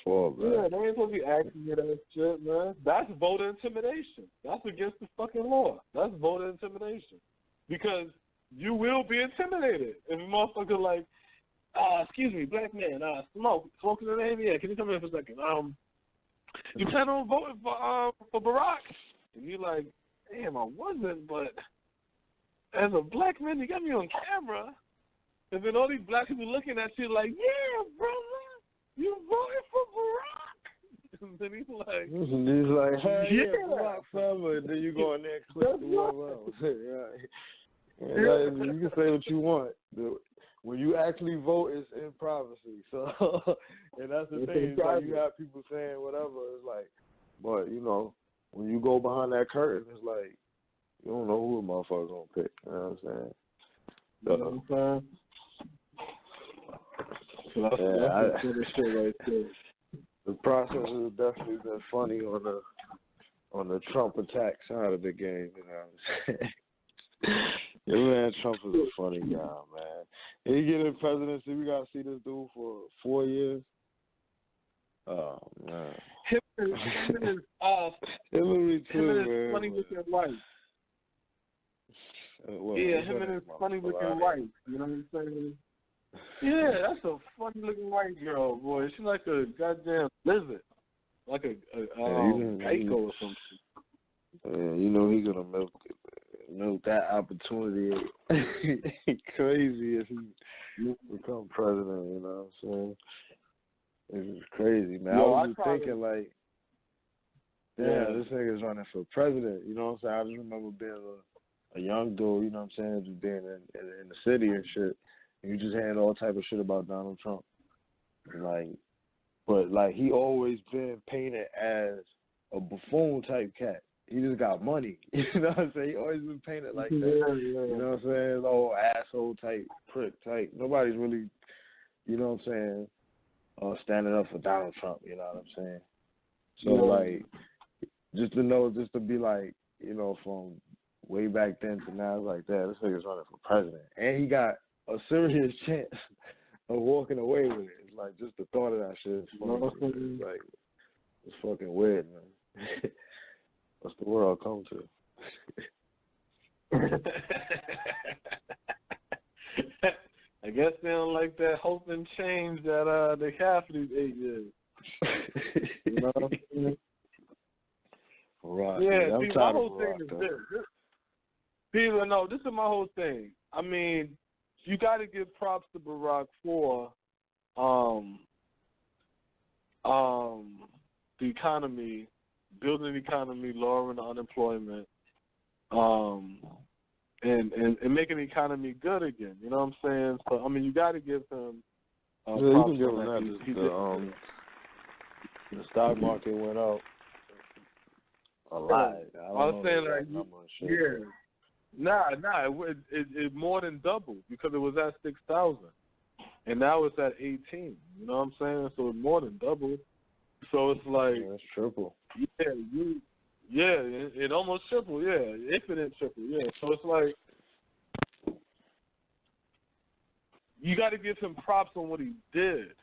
they ain't supposed to be asking you that shit, man. That's voter intimidation. That's against the fucking law. That's voter intimidation. Because you will be intimidated if a motherfucker like, excuse me, black man, smoking in the name? Yeah, can you come in for a second? You plan on voting for Barack? And you're like, damn, I wasn't, but as a black man, you got me on camera. And then all these black people looking at you like, yeah, brother, you voted for Barack. And then he's like, hey, yeah, Barack family. And then you go in there and click the one else. You can say what you want. When you actually vote, it's in privacy. So, and that's the thing. It's like you have people saying whatever. It's like, but you know, when you go behind that curtain, it's like you don't know who a motherfucker's gonna pick. You know what I'm saying? You know what I'm saying? The process has definitely been funny on the Trump attack side of the game. You know what I'm saying? Yeah, man, Trump is a funny guy, man. He get in presidency, we gotta see this dude for 4 years. Oh man. Him and Hillary too, him and his man. funny looking wife. Him and his funny looking wife. You know what I'm saying? Yeah, that's a funny looking white girl, boy. She's like a goddamn lizard, like a gecko or something. Yeah, you know he's gonna milk that opportunity crazy if he become president. You know what I'm saying? It's crazy, man. I was just thinking like, this nigga's running for president. You know what I'm saying? I just remember being a young dude. You know what I'm saying? Just being in the city and shit. And you just hearing all type of shit about Donald Trump. But he always been painted as a buffoon type cat. He just got money. You know what I'm saying? He always been painted like that. You know what I'm saying? Oh, asshole type, prick type. Nobody's really, you know what I'm saying, standing up for Donald Trump, you know what I'm saying? So, just to be like, you know, from way back then to now, it's like, that, this nigga's running for president. And he got a serious chance of walking away with it. It's like, just the thought of that shit is funny. It's like, it's fucking weird, man. What's the world come to? I guess they don't like that hope and change that they have for these 8 years. You know what I mean? Right. Yeah, I'm see, my whole thing is this. People know this is my whole thing. I mean, you got to give props to Barack for the economy, building the economy, lowering the unemployment, and making the economy good again. You know what I'm saying? So I mean, you got to give him. You can give him that. The stock market went up a lot. I was saying it more than doubled because it was at 6,000, and now it's at 18. You know what I'm saying? So it more than doubled. So it's like it's triple. It almost triple. Yeah, infinite triple. Yeah. So it's like you got to give him props on what he did,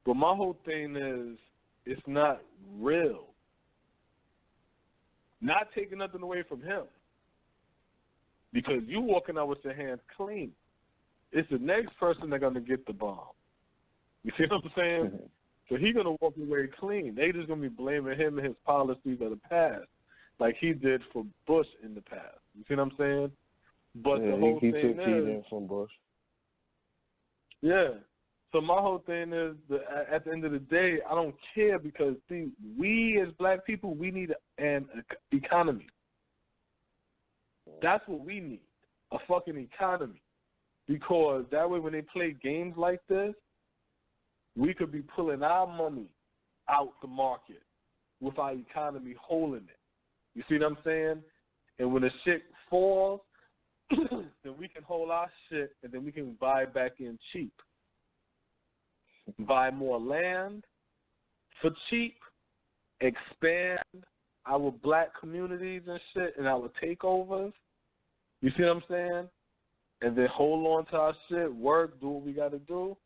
but my whole thing is it's not real. Not taking nothing away from him. Because you walking out with your hands clean. It's the next person that's going to get the bomb. You see what I'm saying? So he's going to walk away clean. They just going to be blaming him and his policies of the past, like he did for Bush in the past. You see what I'm saying? But the whole he thing took heat in from Bush. Yeah. So my whole thing is, at the end of the day, I don't care because, see, we as black people, we need an economy. That's what we need, a fucking economy. Because that way when they play games like this, we could be pulling our money out the market with our economy holding it. You see what I'm saying? And when the shit falls, then we can hold our shit and then we can buy back in cheap. Buy more land for cheap, expand our black communities and shit and our takeovers. You see what I'm saying? and then hold on to our shit, work, do what we got to do.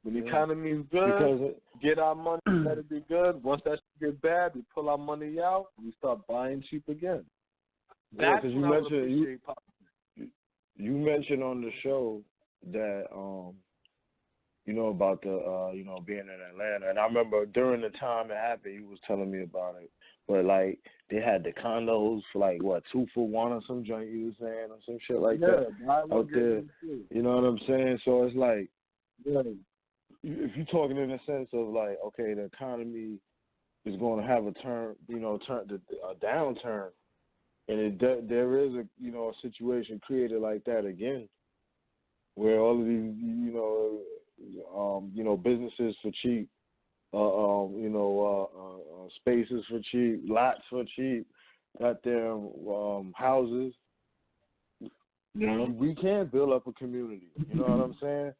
When the economy is good, get our money, let it be good. Once that shit get bad, we pull our money out and we start buying cheap again. That's because you mentioned on the show that you know, about the you know, being in Atlanta, and I remember during the time it happened, you was telling me about it. But like they had the condos for like what 2 for 1 or some joint you was saying or some shit like that out there. You know what I'm saying? So it's like, if you're talking in the sense of like, okay, the economy is going to have a downturn, and there is a, you know, a situation created like that again, where all of these, you know, businesses for cheap, spaces for cheap, lots for cheap, goddamn houses. We can build up a community. You know what I'm saying?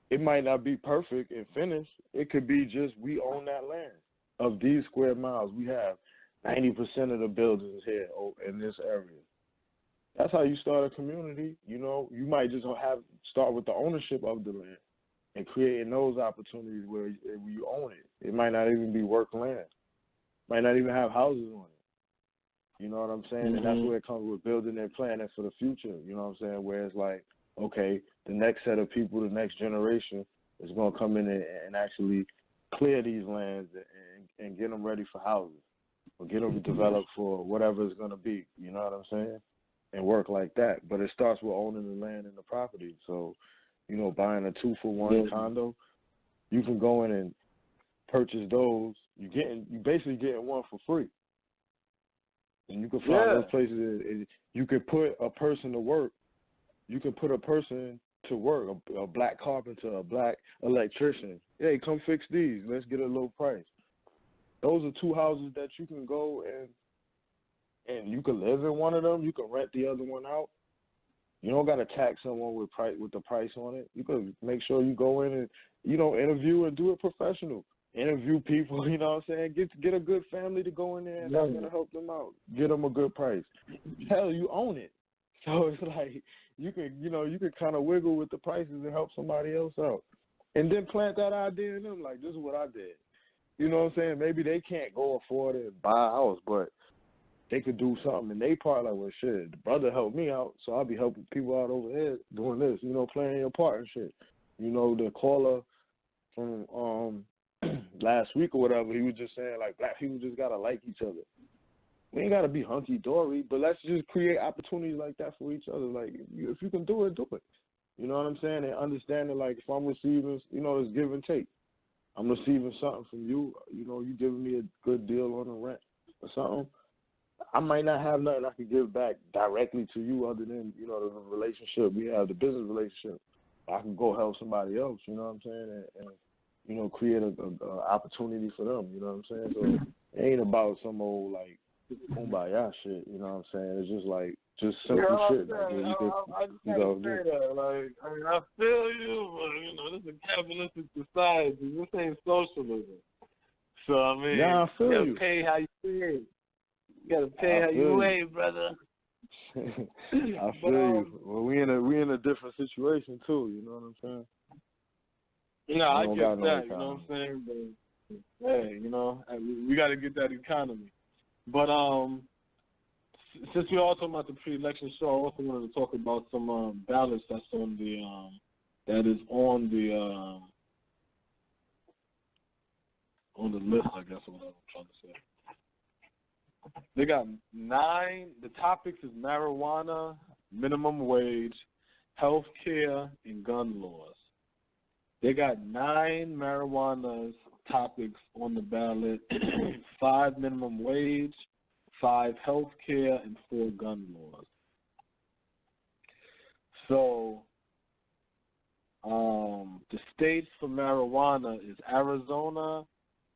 It might not be perfect and finished. It could be just we own that land. Of these square miles, we have 90% of the buildings here in this area. That's how you start a community. You know, you might just start with the ownership of the land and creating those opportunities where you own it. It might not even be work land. Might not even have houses on it. You know what I'm saying? And that's where it comes with building and planning for the future. You know what I'm saying? Where it's like, okay, the next set of people, the next generation is going to come in and actually clear these lands and get them ready for houses or get them developed for whatever it's going to be. You know what I'm saying? And work like that. But it starts with owning the land and the property. So, you know, buying a 2 for 1 condo, you can go in and purchase those. You basically getting one for free. And you can find those places. You could put a person to work. You can put a person to work, a black carpenter, a black electrician. Hey, come fix these. Let's get a low price. Those are 2 houses that you can go and you can live in one of them. You can rent the other one out. You don't got to tax someone with the price on it. You can make sure you go in and, you know, interview and do it professional. Interview people, you know what I'm saying? Get a good family to go in there and that's going to help them out. Get them a good price. Hell, you own it. So it's like you can kind of wiggle with the prices and help somebody else out. And then plant that idea in them, like, this is what I did. You know what I'm saying? Maybe they can't go afford it and buy a house, but they could do something in their part, like, well, shit, the brother helped me out, so I'll be helping people out over here doing this, you know, playing your part and shit. You know, the caller from last week or whatever, he was just saying, like, black people just got to like each other. We ain't got to be hunky-dory, but let's just create opportunities like that for each other. Like, if you can do it, do it. You know what I'm saying? And understanding, like, if I'm receiving, you know, it's give and take. I'm receiving something from you, you know, you giving me a good deal on the rent or something. I might not have nothing I can give back directly to you other than, you know, the relationship we have, the business relationship. I can go help somebody else, you know what I'm saying, and you know, create a opportunity for them, you know what I'm saying? So it ain't about some old, like, kumbaya shit, you know what I'm saying? It's just like, just simple shit. Like, you could, I just gotta say that. Like, I mean, I feel you, but, you know, this is a capitalistic society. This ain't socialism. So, I mean, I feel you gotta pay how you pay. You gotta pay how you weigh, brother. I feel you. Well, we in a different situation too. You know what I'm saying? No, I get that. You know what I'm saying? But hey, you know, we got to get that economy. But since we all talking about the pre-election show, I also wanted to talk about some ballots that's on the on the list. I guess is what I'm trying to say. They got 9. The topics is marijuana, minimum wage, health care, and gun laws. They got 9 marijuana topics on the ballot, 5 minimum wage, 5 health care, and 4 gun laws. So the states for marijuana is Arizona,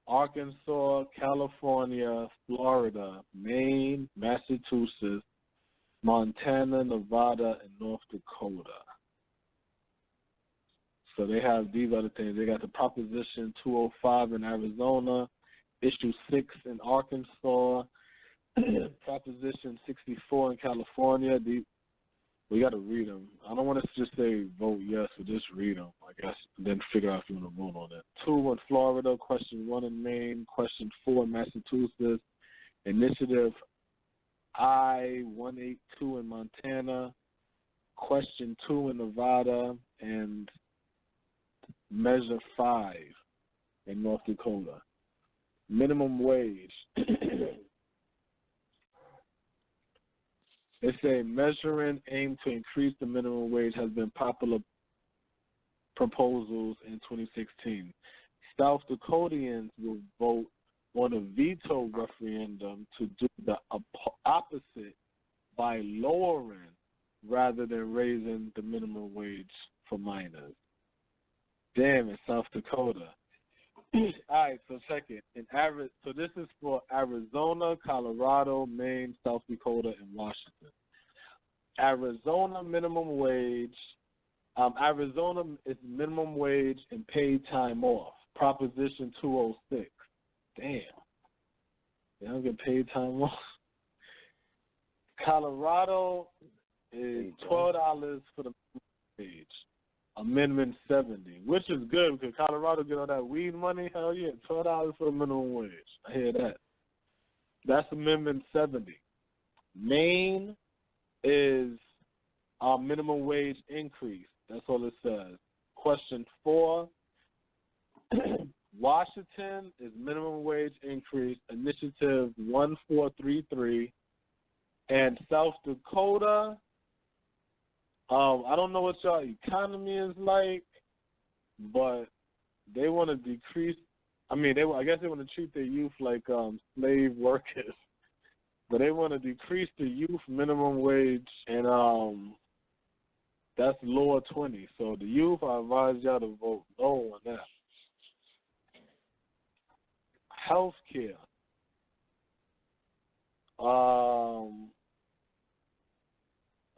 Arkansas, California, Florida, Maine, Massachusetts, Montana, Nevada, and North Dakota. So they have these other things. They got the Proposition 205 in Arizona, Issue 6 in Arkansas, Proposition 64 in California. We got to read them. I don't want to just say vote yes, or just read them, I guess, and then figure out if you want to vote on it. 2 in Florida, question 1 in Maine, question 4 in Massachusetts, initiative I-182 in Montana, question 2 in Nevada, and measure 5 in North Dakota. Minimum wage. It's a measuring aim to increase the minimum wage has been popular proposals in 2016. South Dakotians will vote on a veto referendum to do the opposite by lowering rather than raising the minimum wage for minors. Damn, in South Dakota. All right, so check it. So this is for Arizona, Colorado, Maine, South Dakota, and Washington. Arizona minimum wage. Arizona is minimum wage and paid time off. Proposition 206. Damn. They don't get paid time off. Colorado is $12 for the minimum wage. Amendment 70, which is good because Colorado get all that weed money. Hell yeah, $12 for the minimum wage. I hear that. That's Amendment 70. Maine is our minimum wage increase. That's all it says. Question 4. Washington is minimum wage increase, initiative 1433. And South Dakota, I don't know what y'all economy is like, but they want to decrease. I guess they want to treat their youth like slave workers, but they want to decrease the youth minimum wage, and that's lower 20. So the youth, I advise y'all to vote no on that. Healthcare.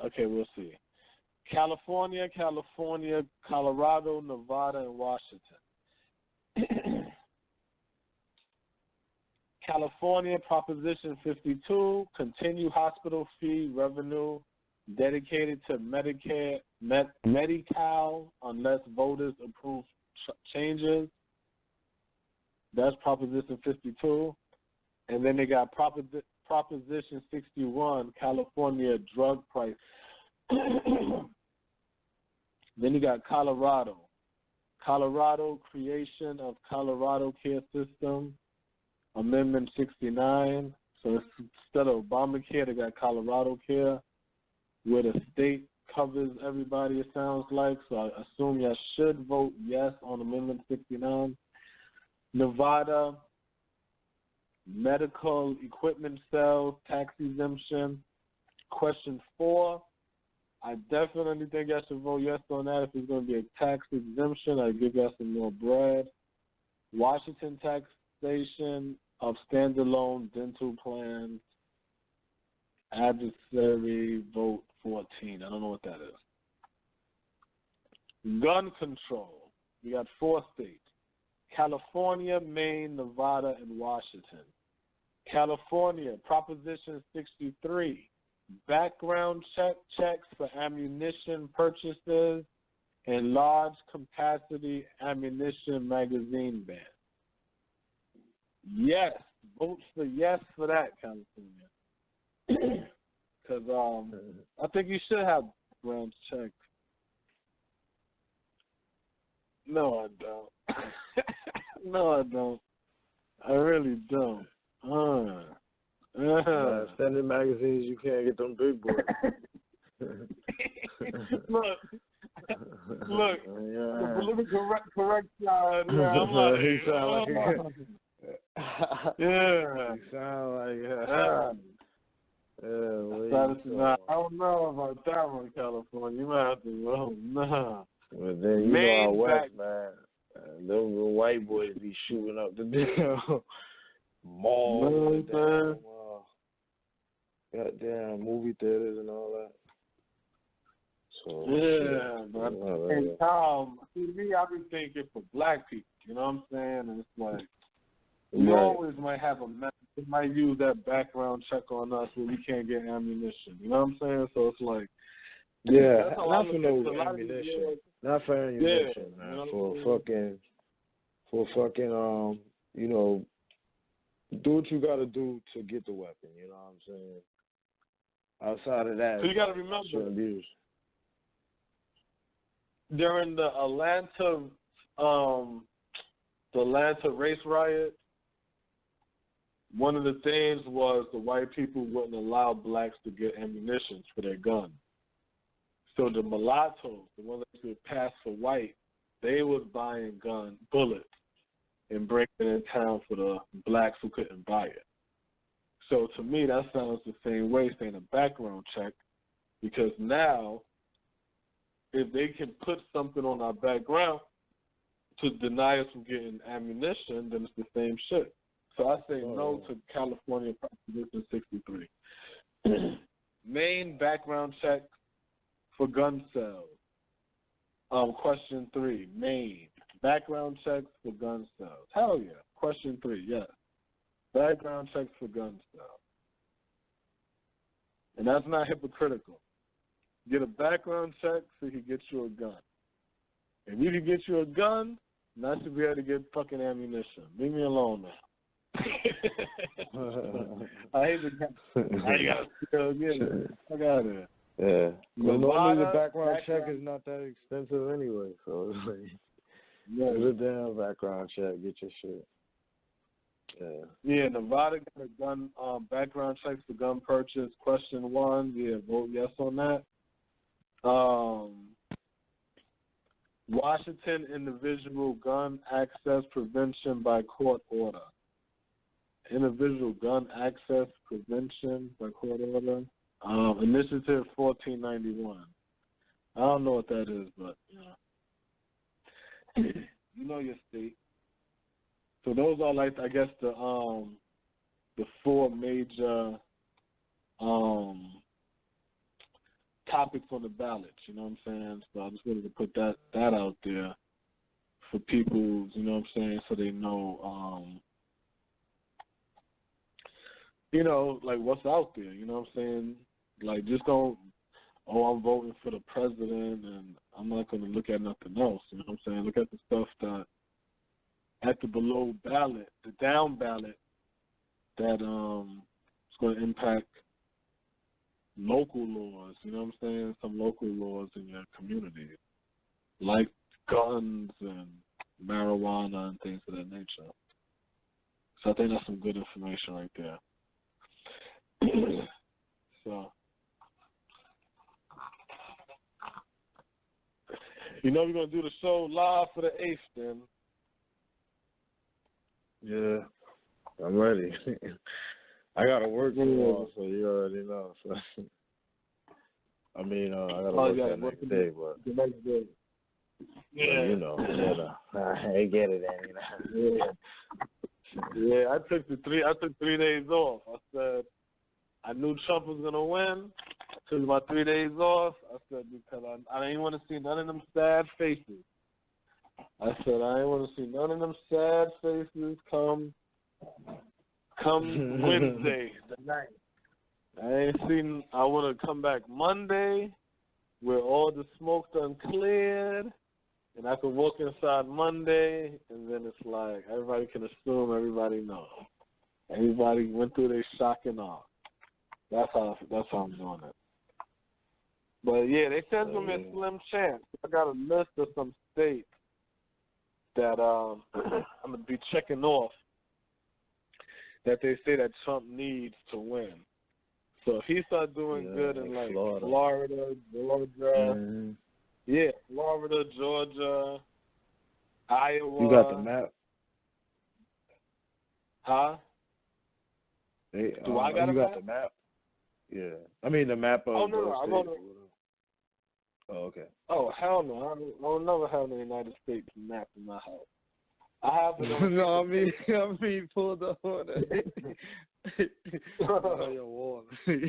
Okay, we'll see. California, Colorado, Nevada, and Washington. California, Proposition 52, continue hospital fee revenue dedicated to Medicare, Medi-Cal unless voters approve changes. That's Proposition 52. And then they got Proposition 61, California drug price. Then you got Colorado. Colorado creation of Colorado Care System, Amendment 69. So instead of Obamacare, they got Colorado Care, where the state covers everybody, it sounds like. So I assume y'all should vote yes on Amendment 69. Nevada, medical equipment sales, tax exemption. Question 4. I definitely think I should vote yes on that. If it's going to be a tax exemption, I'd give y'all some more bread. Washington taxation of standalone dental plans. Adversary vote 14. I don't know what that is. Gun control. We got 4 states. California, Maine, Nevada, and Washington. California, Proposition 63. Background checks for ammunition purchases and large capacity ammunition magazine ban. Yes, vote for yes for that, California. Because I think you should have background checks. No, I don't. No, I don't. I really don't. Standard magazines, you can't get them big boys. Look, the political correct side. Yeah, I'm like, he sound like yeah. He sound like I don't know about that one, California. You might have to vote. Nah. But then you know out west, man. Those little white boys be shooting up the damn malls, goddamn movie theaters and all that. So yeah, but see me, I be thinking for black people. You know what I'm saying? And it's like we always might have they might use that background check on us where we can't get ammunition. You know what I'm saying? So it's like Yeah, That's how not I for look no at it. A lot of these ammunition. years, Not for ammunition, yeah, man. For fucking you know, do what you gotta do to get the weapon, you know what I'm saying? Outside of that, so you got to remember, shouldn't be used. during the Atlanta race riot, one of the things was the white people wouldn't allow blacks to get ammunition for their guns. So the mulattoes, the ones that could pass for white, they was buying bullets and bringing it in town for the blacks who couldn't buy it. So to me, that sounds the same way, saying a background check, because now if they can put something on our background to deny us from getting ammunition, then it's the same shit. So I say no to California Proposition 63. Main background check for gun sales. Question 3, Maine. Background checks for gun sales. Hell yeah. Question 3, yes. Background checks for gun sales. And that's not hypocritical. Get a background check so he can get you a gun. If you can get you a gun, not to be able to get fucking ammunition. Leave me alone now. I hate the guy. I gotta still get it. I got it. Yeah. Well, normally the background check background is not that expensive anyway, so it's like, yeah. do the damn background check, get your shit. Yeah. Yeah, Nevada got a gun background checks for gun purchase. Question 1, yeah, vote yes on that. Washington individual gun access prevention by court order. Individual gun access prevention by court order. Initiative 1491. I don't know what that is, but you know your state. So those are like, I guess, the 4 major topics on the ballot. You know what I'm saying? So I just wanted to put that out there for people. You know what I'm saying? So they know, you know, like what's out there. You know what I'm saying? Like just don't. Oh, I'm voting for the president, and I'm not going to look at nothing else. You know what I'm saying? Look at the stuff that at the below ballot, the down ballot, that is going to impact local laws. You know what I'm saying? Some local laws in your community, like guns and marijuana and things of that nature. So I think that's some good information right there. So, you know we're going to do the show live for the 8th then. Yeah, I'm ready. I got to work tomorrow, so you already know. So. I mean, I got to work that next day, but the next day. Yeah, you know, I get it, you know. Yeah, I took 3 days off. I said I knew Trump was gonna win. I took my 3 days off. I said because I didn't want to see none of them sad faces. I said I didn't want to see none of them sad faces come Wednesday the night. I want to come back Monday where all the smoke done cleared, and I can walk inside Monday, and then it's like everybody can assume everybody knows. Everybody went through their shock and awe. That's how I'm doing it. But yeah, they said it's gonna be a slim chance. I got a list of some states that I'm gonna be checking off that they say that Trump needs to win. So if he starts doing good in like Florida, Georgia, Florida, Georgia, Iowa. You got the map? Huh? Do I got you a got map? the map? Yeah. I mean the map of no. Oh, okay. Oh, hell no. I don't never have the United States map in my house. I have it on no, I mean, pull the on your wall. Refer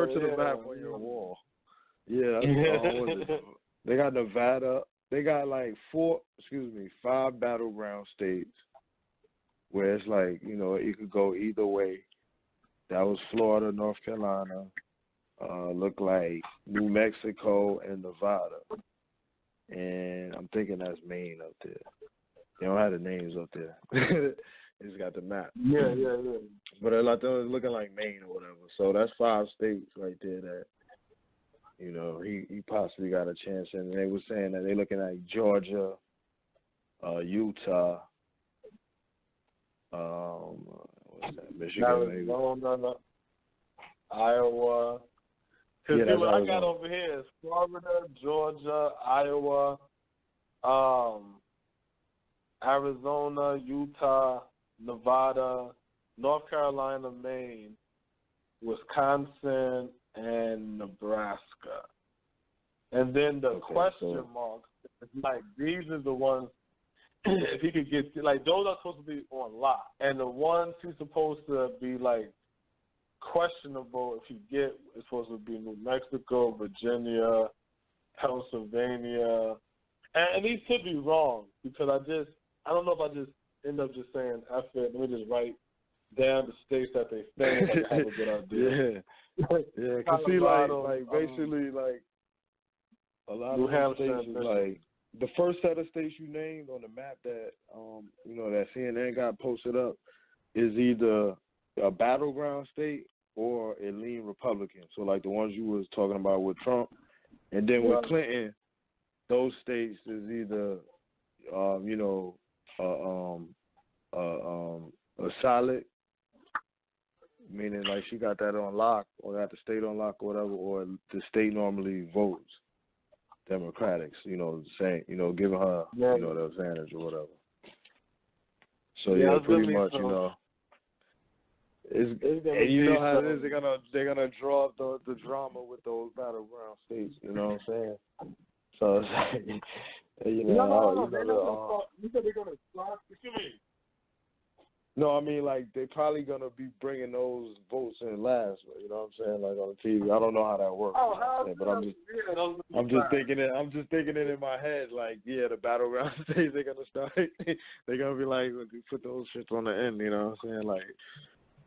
to the map on your wall. Yeah, that's they got Nevada. They got like 5 battleground states where it's like, you know, it could go either way. That was Florida, North Carolina, look like New Mexico and Nevada. And I'm thinking that's Maine up there. They don't have the names up there. It's got the map. Yeah. But it's looking like Maine or whatever. So that's 5 states right there that, you know, he possibly got a chance in. And they were saying that they're looking at Georgia, Utah, what's that? Michigan, maybe. No. Iowa. Because what I got over here is Florida, Georgia, Iowa, Arizona, Utah, Nevada, North Carolina, Maine, Wisconsin, and Nebraska. And then the question mark is like, these are the ones, if he could get, like, those are supposed to be on lock. And the ones he's supposed to be, like, questionable, if you get, it's supposed to be New Mexico, Virginia, Pennsylvania. And these could be wrong, because I don't know if I just end up just saying, F it, let me just write down the states that they stay in, like I have a good idea. Yeah, because see, like basically, like, a lot New of Hampshire, states is like, the first set of states you named on the map that, you know, that CNN got posted up is either a battleground state or a lean Republican. So, like the ones you was talking about with Trump. And then with Clinton, those states is either, you know, a solid, meaning like she got that on lock or got the state on lock or whatever, or the state normally votes Democrats, you know, saying, you know, giving her, you know, the advantage or whatever. So yeah, pretty much, you know, and you know how it is. They're gonna draw up the drama with those battleground states. You know what I'm saying? So it's like, you know, you said they're gonna slap. What you mean? No, I mean, like, they're probably going to be bringing those votes in last, you know what I'm saying, like, on the TV. I don't know how that works. But I'm just thinking it in my head, like, yeah, the battleground states, they're going to start, they're going to be like, put those shits on the end, you know what I'm saying, like,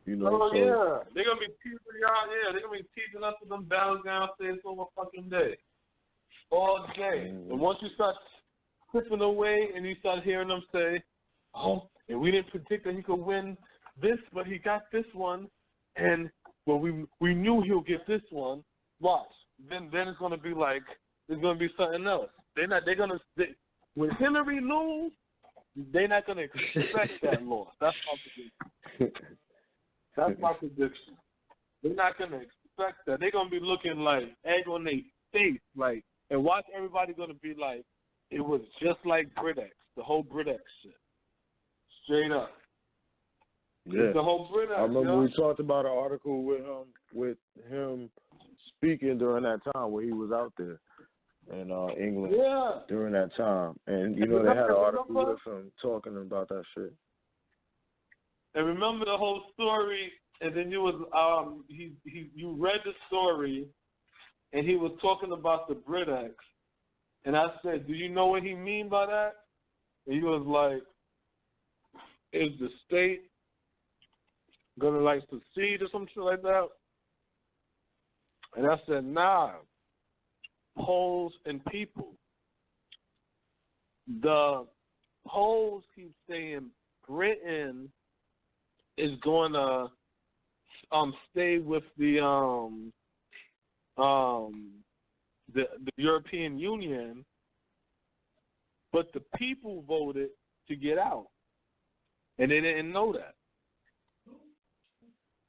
you know. Yeah, they're going to be teasing y'all, they're going to be teasing us with them battleground states over fucking day. All day. Mm-hmm. And once you start slipping away and you start hearing them say, oh, and we didn't predict that he could win this, but he got this one, and well, we knew he'll get this one. Watch. Then it's gonna be like there's gonna be something else. When Hillary lose, they're not gonna expect that loss. That's my prediction. That's my prediction. They're not gonna expect that. They're gonna be looking like egg on their face, like, and watch everybody gonna be like, it was just like BritX, the whole BritX shit. Straight up. Yeah. The whole Brit. I remember we talked about an article with him speaking during that time where he was out there in England during that time. And, you know, they had an article with him talking about that shit. And remember the whole story, and then you was you read the story, and he was talking about the BritX. And I said, do you know what he mean by that? And he was like, is the state gonna like secede or some shit like that? And I said, nah. Polls and people. The polls keep saying Britain is gonna stay with the European Union, but the people voted to get out. And they didn't know that.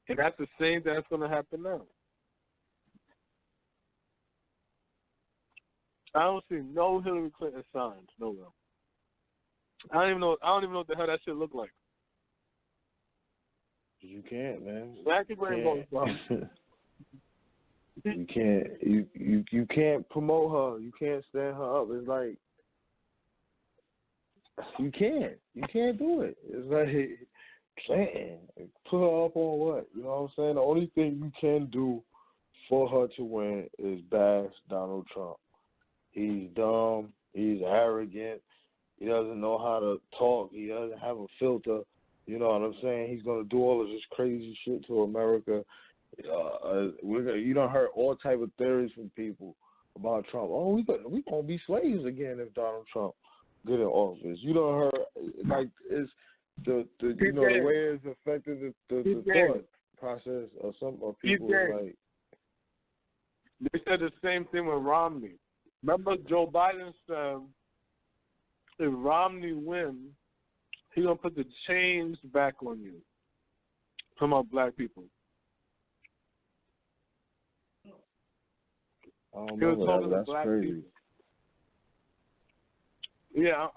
And that's the same thing that's going to happen now. I don't see no Hillary Clinton signs nowhere. I don't even know what the hell that shit look like. You can't, man. Exactly where you're going from. You can't. You can't promote her. You can't stand her up. It's like, you can't do it. It's like, Clinton, put her up on what? You know what I'm saying? The only thing you can do for her to win is bash Donald Trump. He's dumb. He's arrogant. He doesn't know how to talk. He doesn't have a filter. You know what I'm saying? He's going to do all of this crazy shit to America. You done heard all type of theories from people about Trump. Oh, we gonna be slaves again if Donald Trump get in office. You done heard like it's the you know the way it's affected the thought process of some of people. Like they said the same thing with Romney. Remember, Joe Biden said if Romney wins, he gonna put the chains back on you. Come on, black people. He was talking to black crazy. people. Yeah,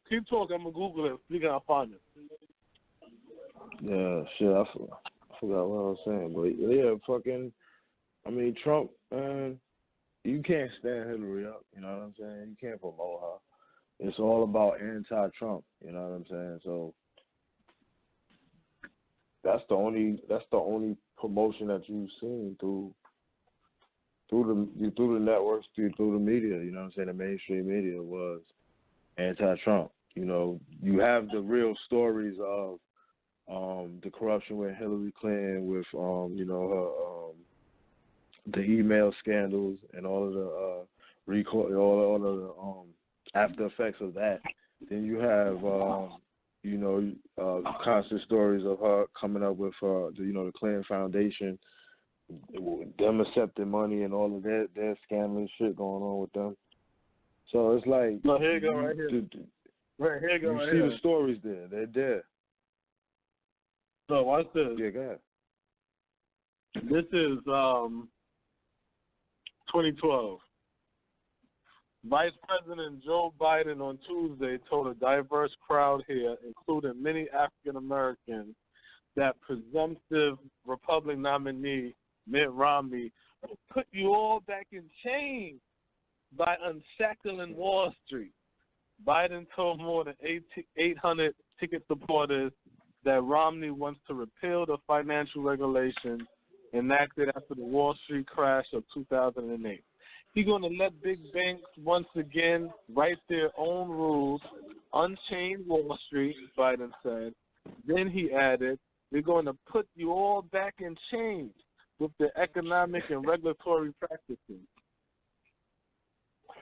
keep talking. I'm gonna Google it. You can find it. Yeah, shit. I forgot what I was saying, but yeah, I mean, Trump, man. You can't stand Hillary up. You know what I'm saying? You can't promote her. It's all about anti-Trump. You know what I'm saying? So that's the only promotion that you've seen through the networks, through the media. You know what I'm saying? The mainstream media was anti-Trump. You know, you have the real stories of the corruption with Hillary Clinton, with you know her the email scandals and all of the all of the after effects of that. Then you have you know constant stories of her coming up with the Clinton Foundation, them accepting money and all of their scandalous shit going on with them. So it's like, no, here you go, right here. Right here you go, right here. You see the stories there. They're there. So watch this. Yeah, go ahead. This is 2012. Vice President Joe Biden on Tuesday told a diverse crowd here, including many African Americans, that presumptive Republican nominee Mitt Romney will put you all back in chains by unshackling Wall Street. Biden told more than 800 ticket supporters that Romney wants to repeal the financial regulations enacted after the Wall Street crash of 2008. He's going to let big banks once again write their own rules, unchain Wall Street, Biden said. Then he added, they're going to put you all back in chains with the economic and regulatory practices.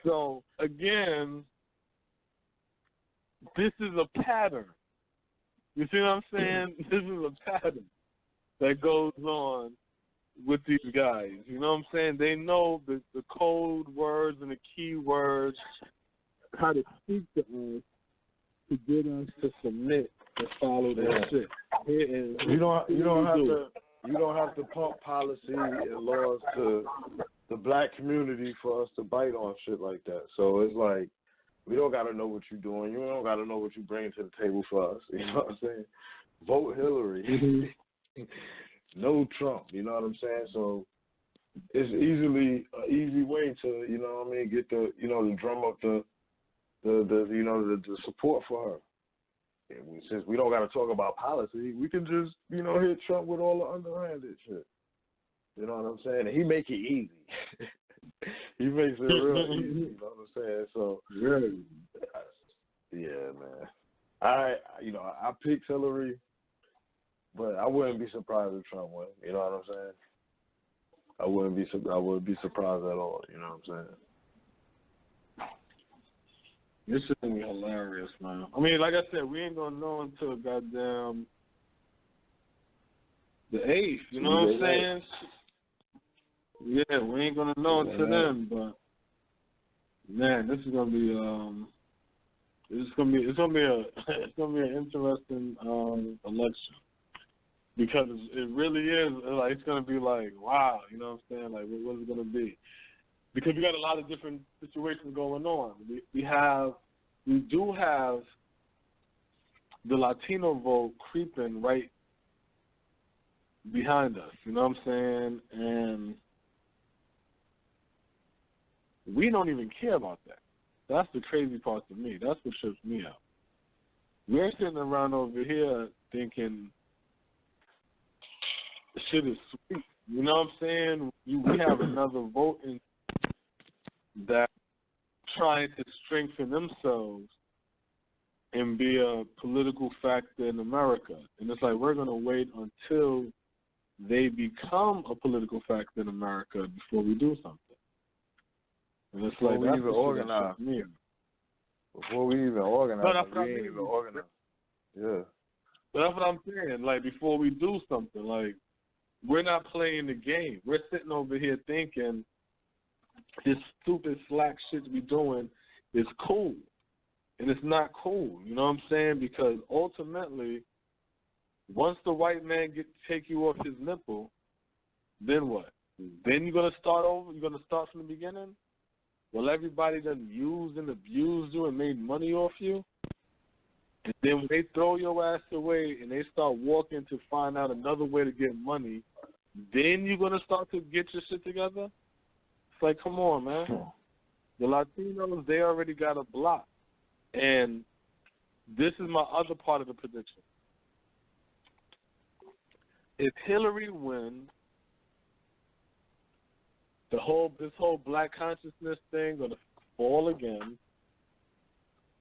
So, again, this is a pattern. You see what I'm saying? This is a pattern that goes on with these guys. You know what I'm saying? They know the code words and the key words, how to speak to us to get us to submit and follow their shit. You don't have to pump policy and laws to the black community for us to bite on shit like that. So it's like, we don't got to know what you're doing. You don't got to know what you bring to the table for us. You know what I'm saying? Vote Hillary. Mm-hmm. No Trump. You know what I'm saying? So it's an easy way to, you know what I mean, get to drum up the support for her. And since we don't got to talk about policy, we can just, hit Trump with all the underhanded shit. You know what I'm saying? And he make it easy. He makes it real easy. You know what I'm saying? So really, yeah, man. I picked Hillary, but I wouldn't be surprised if Trump won. You know what I'm saying? I wouldn't be surprised at all. You know what I'm saying? This is gonna be hilarious, man. I mean, like I said, we ain't gonna know until goddamn the 8th. You know what I'm saying? Yeah, we ain't gonna know until then. But man, this is gonna be it's gonna be an interesting election, because it really is like, it's gonna be like, wow, you know what I'm saying? Like, what is it gonna be? Because we got a lot of different situations going on. We do have the Latino vote creeping right behind us. You know what I'm saying? And we don't even care about that. That's the crazy part to me. That's what trips me out. We're sitting around over here thinking the shit is sweet. You know what I'm saying? We have another vote in that trying to strengthen themselves and be a political factor in America. And it's like, we're going to wait until they become a political factor in America before we do something. And it's before like we that's even the organize. Before we even organize, no, that's we ain't even organized. Yeah. But that's what I'm saying. Like, before we do something, like, we're not playing the game. We're sitting over here thinking this stupid slack shit we doing is cool. And it's not cool. You know what I'm saying? Because ultimately, once the white man take you off his nipple, then what? Then you're going to start over? You're going to start from the beginning? Well, everybody done used and abused you and made money off you? And then when they throw your ass away and they start walking to find out another way to get money, then you're going to start to get your shit together? It's like, come on, man. The Latinos, they already got a block. And this is my other part of the prediction. If Hillary wins, this whole black consciousness thing going to fall again,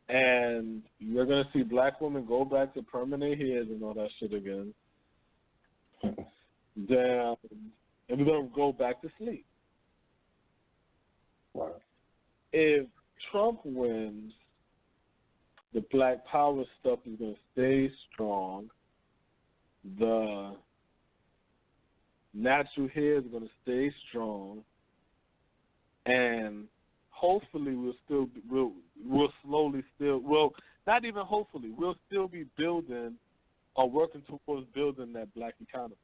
and you're going to see black women go back to permanent hairs and all that shit again. Then, and we're going to go back to sleep. Wow. If Trump wins, the black power stuff is going to stay strong. The natural hair is going to stay strong. And hopefully we'll still be building or working towards building that black economy,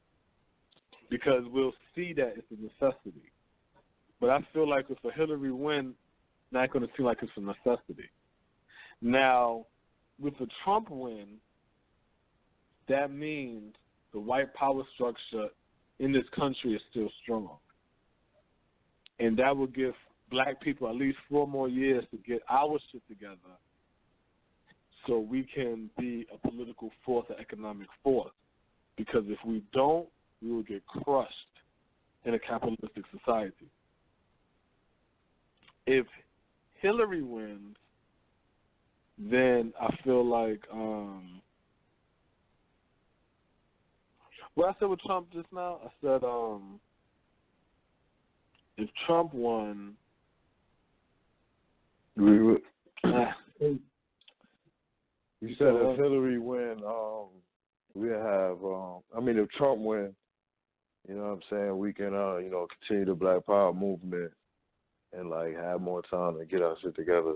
because we'll see that it's a necessity. But I feel like if a Hillary win, not going to seem like it's a necessity. Now, with a Trump win, that means the white power structure in this country is still strong. And that will give black people at least 4 more years to get our shit together so we can be a political force, an economic force. Because if we don't, we will get crushed in a capitalistic society. If Hillary wins, then I feel like what I said with Trump just now, I said if Trump won, you said if Hillary win, we have. If Trump win, you know what I'm saying, we can, continue the Black Power movement and like have more time to get our shit together.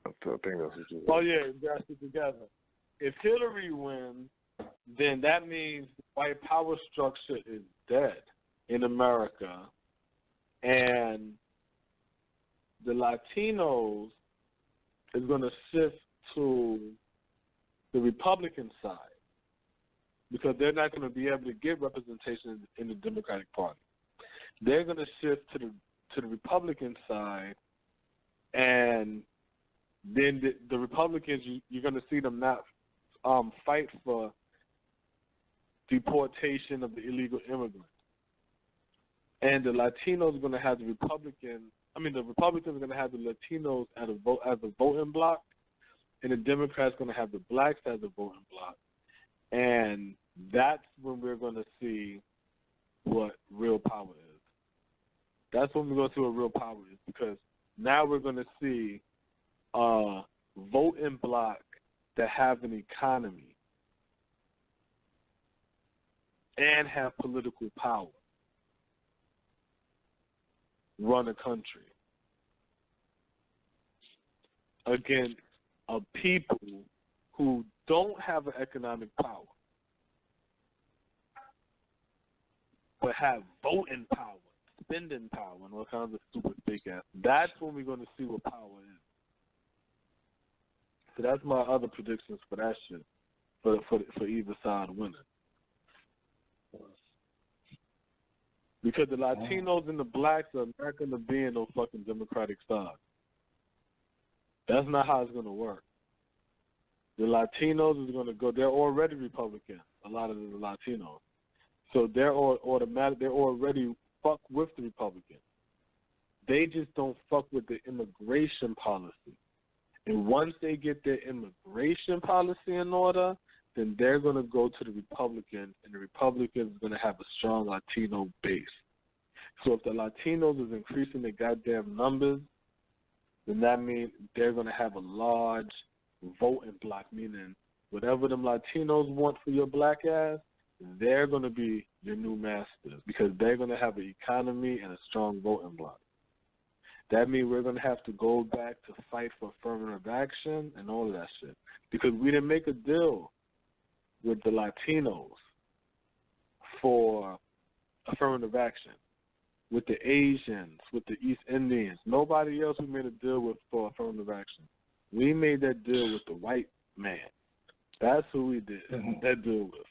I think that's what you said. Oh yeah, we got shit together. If Hillary wins, then that means the white power structure is dead in America. And the Latinos is going to shift to the Republican side because they're not going to be able to get representation in the Democratic Party. They're going to shift to the Republican side, and then the Republicans, you're going to see them not fight for deportation of the illegal immigrants. And the Latinos are going to have the Republicans are going to have the Latinos as a voting bloc, and the Democrats are going to have the blacks as a voting bloc. And that's when we're going to see what real power is. That's when we're going to see what real power is, because now we're going to see a voting bloc that have an economy and have political power run a country against a people who don't have an economic power but have voting power, spending power, and all kinds of stupid fake ass. That's when we're going to see what power is. So that's my other predictions for that shit, for either side winning. Because the Latinos and the blacks are not going to be in no fucking Democratic side. That's not how it's going to work. The Latinos is going to go. They're already Republican, a lot of the Latinos. So they're already fuck with the Republicans. They just don't fuck with the immigration policy. And once they get their immigration policy in order, then they're going to go to the Republican, and the Republicans are going to have a strong Latino base. So if the Latinos is increasing their goddamn numbers, then that means they're going to have a large voting block, meaning whatever them Latinos want for your black ass, they're going to be your new masters because they're going to have an economy and a strong voting block. That means we're going to have to go back to fight for affirmative action and all of that shit because we didn't make a deal with the Latinos for affirmative action, with the Asians, with the East Indians. Nobody else we made a deal with for affirmative action. We made that deal with the white man. That's who we did that deal with.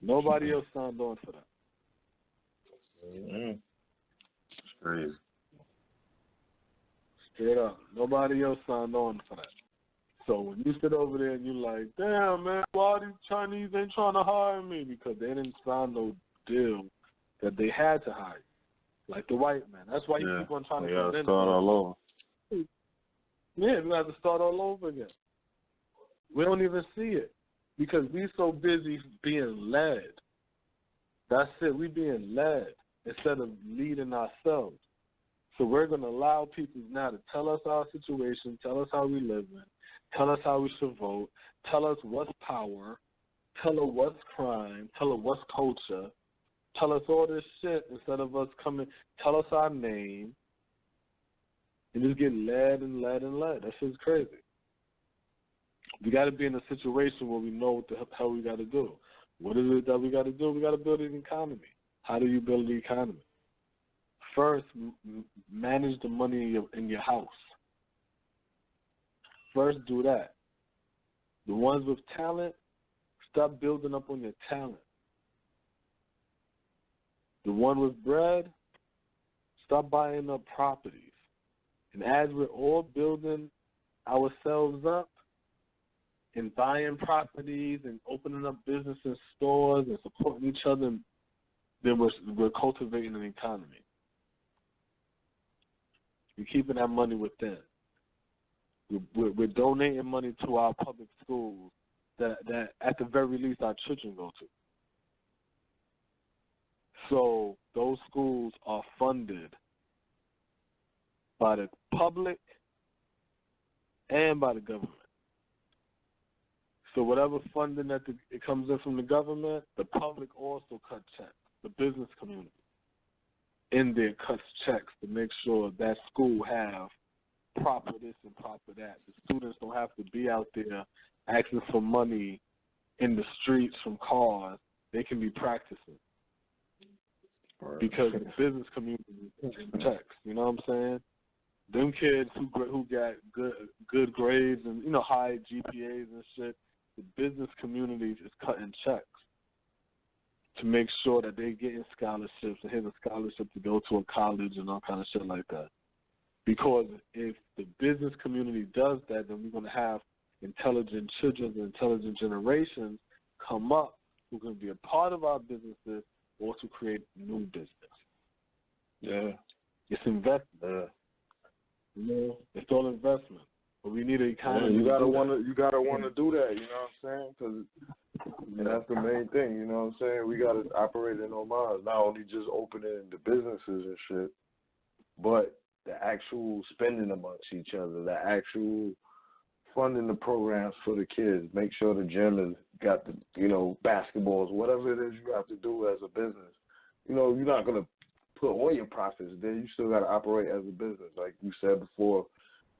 Nobody else signed on for that. It's crazy. Straight up. Nobody else signed on for that. So when you sit over there and you're like, damn, man, why these Chinese ain't trying to hire me? Because they didn't sign no deal that they had to hire you. Like the white man. That's why you keep on trying to come in. Start all over. Yeah, we have to start all over again. We don't even see it because we so busy being led. That's it. We being led instead of leading ourselves. So we're going to allow people now to tell us our situation, tell us how we live in, tell us how we should vote, tell us what's power, tell us what's crime, tell us what's culture, tell us all this shit instead of us coming, tell us our name, and just get led and led and led. That shit's crazy. We got to be in a situation where we know what the hell we got to do. What is it that we got to do? We got to build an economy. How do you build the economy? First, manage the money in your house. First, do that. The ones with talent, stop building up on your talent. The one with bread, stop buying up properties. And as we're all building ourselves up and buying properties and opening up business and stores and supporting each other, then we're cultivating an economy. We're keeping that money within. We're donating money to our public schools that at the very least our children go to. So those schools are funded by the public and by the government. So whatever funding that it comes in from the government, the public also cuts checks. The business community in there cuts checks to make sure that school have proper this and proper that. The students don't have to be out there asking for money in the streets from cars. They can be practicing because the business community checks. You know what I'm saying? Them kids who got good grades and high GPAs and shit, the business community is cutting checks to make sure that they're getting scholarships and having a scholarship to go to a college and all kind of shit like that. Because if the business community does that, then we're going to have intelligent children and intelligent generations come up who are going to be a part of our businesses or to create new business. Yeah. It's investment. It's all investment. But we need an economy. You gotta want to do that. You know what I'm saying? And that's the main thing. You know what I'm saying? We gotta operate in our minds, not only just opening the businesses and shit, but the actual spending amongst each other, the actual funding the programs for the kids. Make sure the gym has got the basketballs, whatever it is you have to do as a business. You're not gonna put all your profits there. You still gotta operate as a business, like you said before.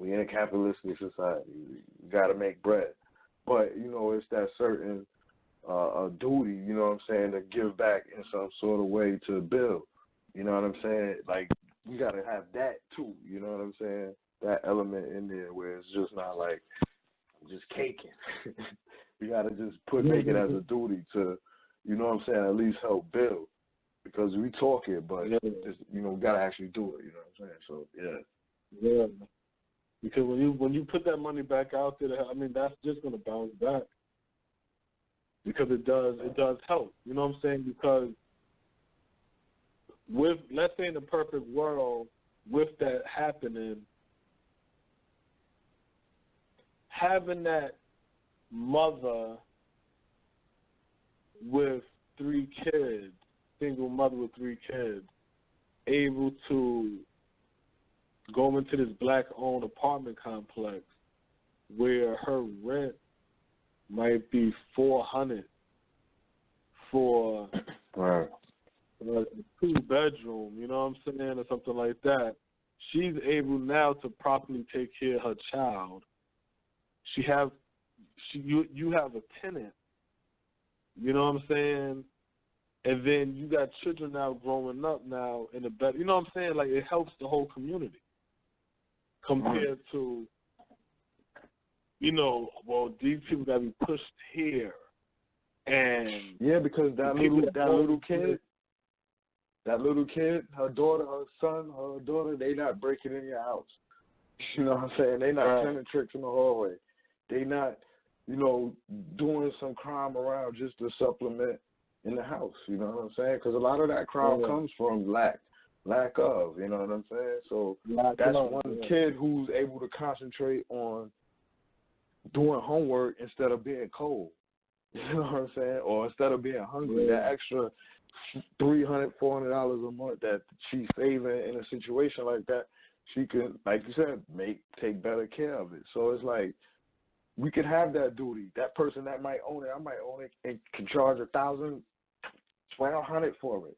We in a capitalistic society. You got to make bread. But, it's that certain duty, you know what I'm saying, to give back in some sort of way to build. You know what I'm saying? Like, we got to have that, too. You know what I'm saying? That element in there where it's just not like just caking. You got to just make it as a duty to, you know what I'm saying, at least help build. Because we talk it, but, just, we got to actually do it. You know what I'm saying? So, yeah. Yeah. Because when you put that money back out there, that's just going to bounce back. Because it does help. You know what I'm saying? Because let's say in the perfect world, with that happening, having that mother with 3 kids, single mother with 3 kids, able to go into this black-owned apartment complex where her rent might be $400 for right. a 2-bedroom, you know what I'm saying, or something like that. She's able now to properly take care of her child. You have a tenant, you know what I'm saying, and then you got children now growing up now in a better, you know what I'm saying, like it helps the whole community compared to, you know, well, these people got to be pushed here. And yeah, because that little kid, her daughter, her son, her daughter, they not breaking in your house. You know what I'm saying? They not turning tricks in the hallway. They not, you know, doing some crime around just to supplement in the house. You know what I'm saying? Because a lot of that crime comes from lack of. You know what I'm saying? So that's one kid who's able to concentrate on doing homework instead of being cold. You know what I'm saying? Or instead of being hungry, that extra $300, $400 a month that she's saving in a situation like that, she can, like you said, take better care of it. So it's like we could have that duty. That person that might own it, I might own it and can charge $1,000, $1,200 for it.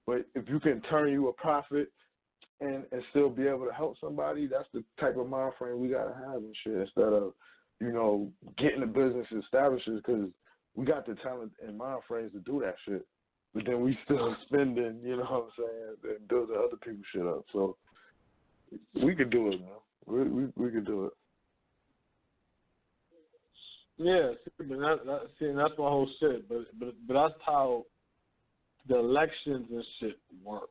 But if you can turn you a profit and still be able to help somebody, that's the type of mind frame we gotta have and shit. Instead of, you know, getting the business established, because we got the talent and mind frames to do that shit. But then we still spending, you know what I'm saying, and building other people's shit up. So we could do it, man. We could do it. Yeah, that's my whole shit. But that's how the elections and shit work.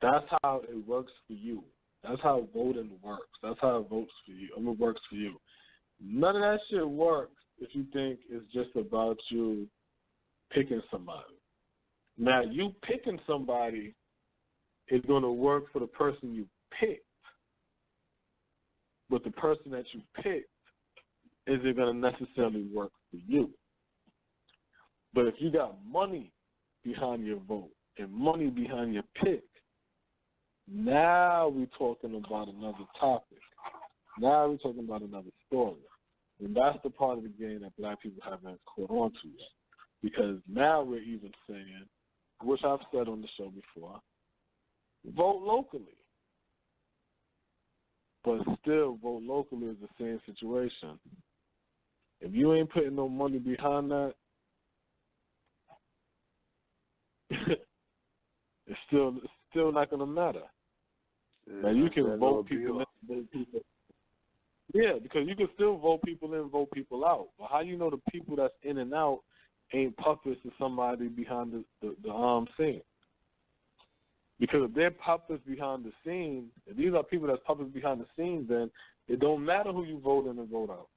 That's how it works for you. That's how voting works. That's how it votes for you. It works for you. None of that shit works if you think it's just about you picking somebody. Now, you picking somebody is going to work for the person you picked, but the person that you picked isn't going to necessarily work for you. But if you got money behind your vote and money behind your pick, now we're talking about another topic. Now we're talking about another story. And that's the part of the game that black people haven't caught on to yet. Because now we're even saying, which I've said on the show before, vote locally. But still, vote locally is the same situation. If you ain't putting no money behind that, it's still not going to matter. Now, you can vote people in, vote people. Yeah, because you can still vote people in, vote people out. But how you know the people that's in and out ain't puppets to somebody behind the scene? Because if they're puppets behind the scene, if these are people that's puppets behind the scenes, then it don't matter who you vote in and vote out.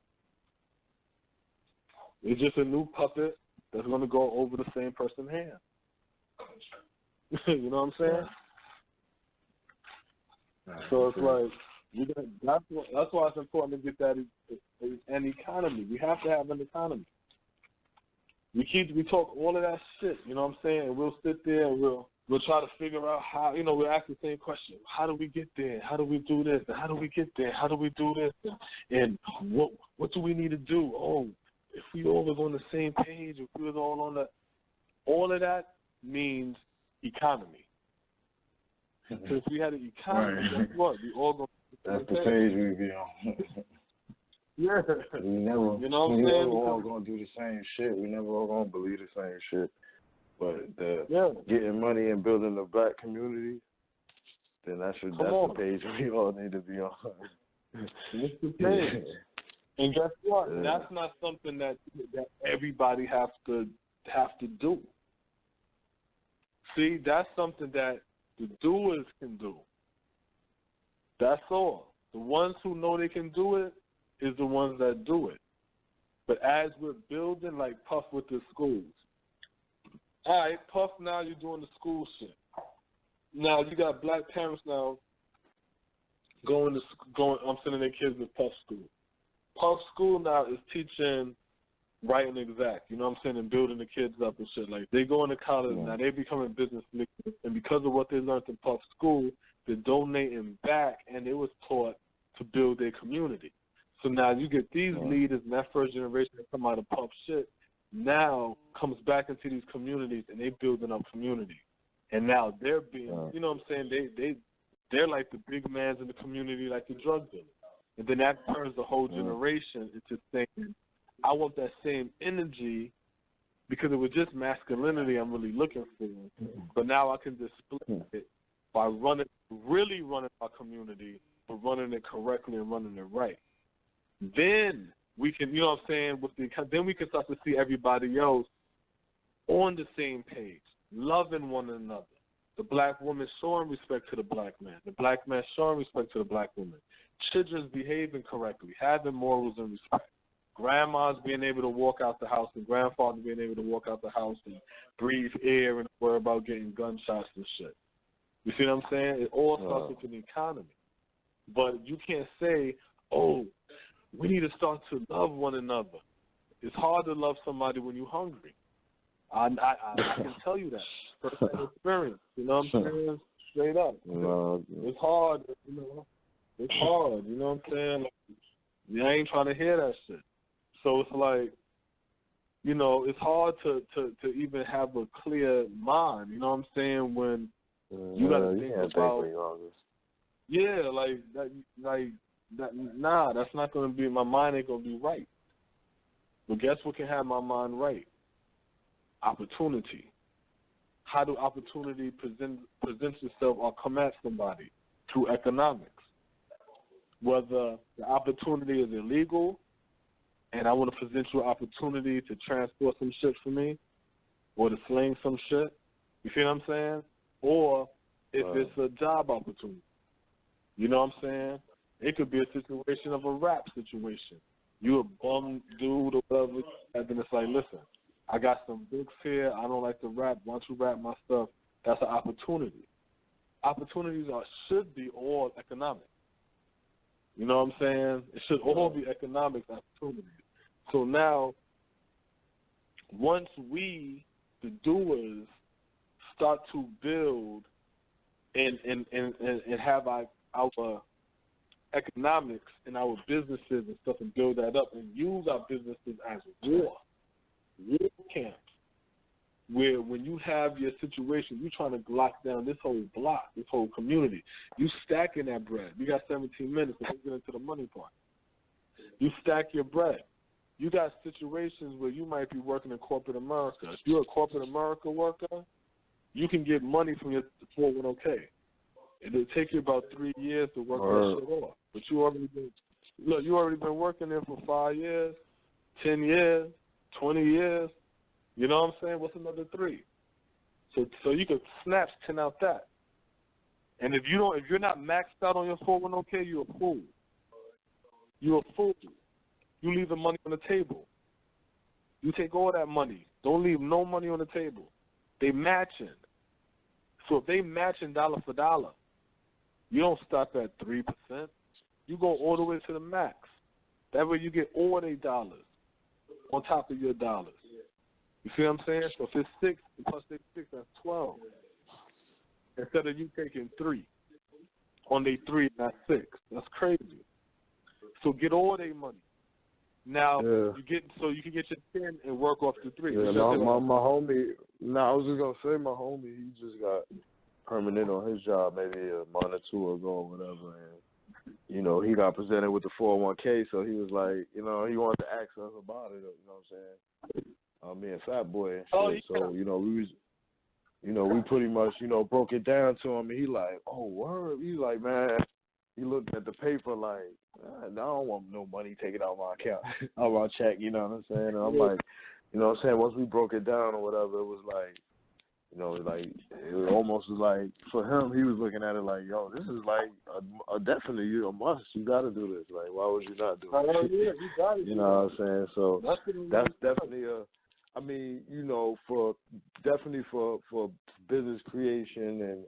It's just a new puppet that's going to go over the same person's hand. You know what I'm saying? So it's like, that's why it's important to get that an economy. We have to have an economy. We talk all of that shit, you know what I'm saying? And we'll sit there and we'll try to figure out how, you know, we'll ask the same question. How do we get there? How do we do this? And how do we get there? How do we do this? And what do we need to do? Oh, if we all was on the same page, if we was all on all of that means economy. So if we had an economy, guess what? We all going to that's the page we be on. Yeah. We never, you know what I'm saying? We never all going to do the same shit. We never all going to believe the same shit. But getting money and building the black community, then that's the page we all need to be on. It's the page. And guess what? Yeah. That's not something that everybody have to do. See, that's something that the doers can do. That's all. The ones who know they can do it is the ones that do it. But as we're building, like Puff with the schools. All right, Puff, now you're doing the school shit. Now you got black parents now I'm sending their kids to Puff school. Puff school now is teaching Right and exact, you know what I'm saying, and building the kids up and shit. Like, they go into college, now they becoming business leaders, and because of what they learned in Puff School, they're donating back, and they was taught to build their community. So now you get these leaders, and that first generation that come out of Puff shit, now comes back into these communities, and they building up community. And now they're being, you know what I'm saying, they're like the big mans in the community, like the drug dealers. And then that turns the whole generation into saying, I want that same energy, because it was just masculinity I'm really looking for. But now I can display it by really running our community, but running it correctly and running it right. Then we can, you know what I'm saying, then we can start to see everybody else on the same page, loving one another. The black woman showing respect to the black man. The black man showing respect to the black woman. Children behaving correctly, having morals and respect. Grandmas being able to walk out the house and grandfather being able to walk out the house and breathe air and worry about getting gunshots and shit. You see what I'm saying? It all starts with an economy. But you can't say, oh, we need to start to love one another. It's hard to love somebody when you're hungry. I can tell you that. Personal experience. You know what I'm saying? Straight up. It's hard, you know. It's hard, you know what I'm saying? Like, I ain't trying to hear that shit. So it's like, you know, it's hard to even have a clear mind, you know what I'm saying, when you got to think about, nah, that's not going to be, my mind ain't going to be right. But guess what can have my mind right? Opportunity. How do opportunity present itself or come at somebody? Through economics. Whether the opportunity is illegal and I want to present you an opportunity to transport some shit for me or to sling some shit, you see what I'm saying? Or if it's a job opportunity. You know what I'm saying? It could be a situation of a rap situation. You a bum dude or whatever, and then it's like, listen, I got some books here. I don't like to rap. Why don't you rap my stuff? That's an opportunity. Opportunities should be all economic. You know what I'm saying? It should all be economic opportunities. So now, once we, the doers, start to build and have our economics and our businesses and stuff and build that up and use our businesses as war camps, where when you have your situation, you're trying to lock down this whole block, this whole community. You stacking that bread. You got 17 minutes to get into the money part. You stack your bread. You got situations where you might be working in corporate America. If you're a corporate America worker, you can get money from your 401k. It'll take you about 3 years to work that shit off. But you already been working there for 5 years, 10 years, 20 years. You know what I'm saying? What's another 3? So you could snatch 10 out that. And if you're not maxed out on your 401k, you're a fool. You're a fool. You leave the money on the table. You take all that money. Don't leave no money on the table. They matching. So if they matching dollar for dollar, you don't stop at 3%. You go all the way to the max. That way you get all their dollars on top of your dollars. You see what I'm saying? So if it's 6 plus 6, that's 12. Instead of you taking 3 on day 3, that's 6. That's crazy. So get all their money. Now you can get your 10 and work off the 3. Yeah, my homie. I was just gonna say my homie. He just got permanent on his job maybe a month or 2 ago or whatever, and you know he got presented with the 401k, so he was like, you know, he wanted to ask us about it. You know what I'm saying? Me and Fat Boy and shit. So you know we pretty much broke it down to him, and he like, oh word. He's like, man. He looked at the paper like, I don't want no money taken out of my account, out of my check, you know what I'm saying? And I'm like, you know what I'm saying? Once we broke it down or whatever, it was like, it was almost like, for him, he was looking at it like, yo, this is like a definitely, a must. You got to do this. Like, why would you not do it? Yeah, you got it. You know what I'm saying? So that's definitely for business creation and,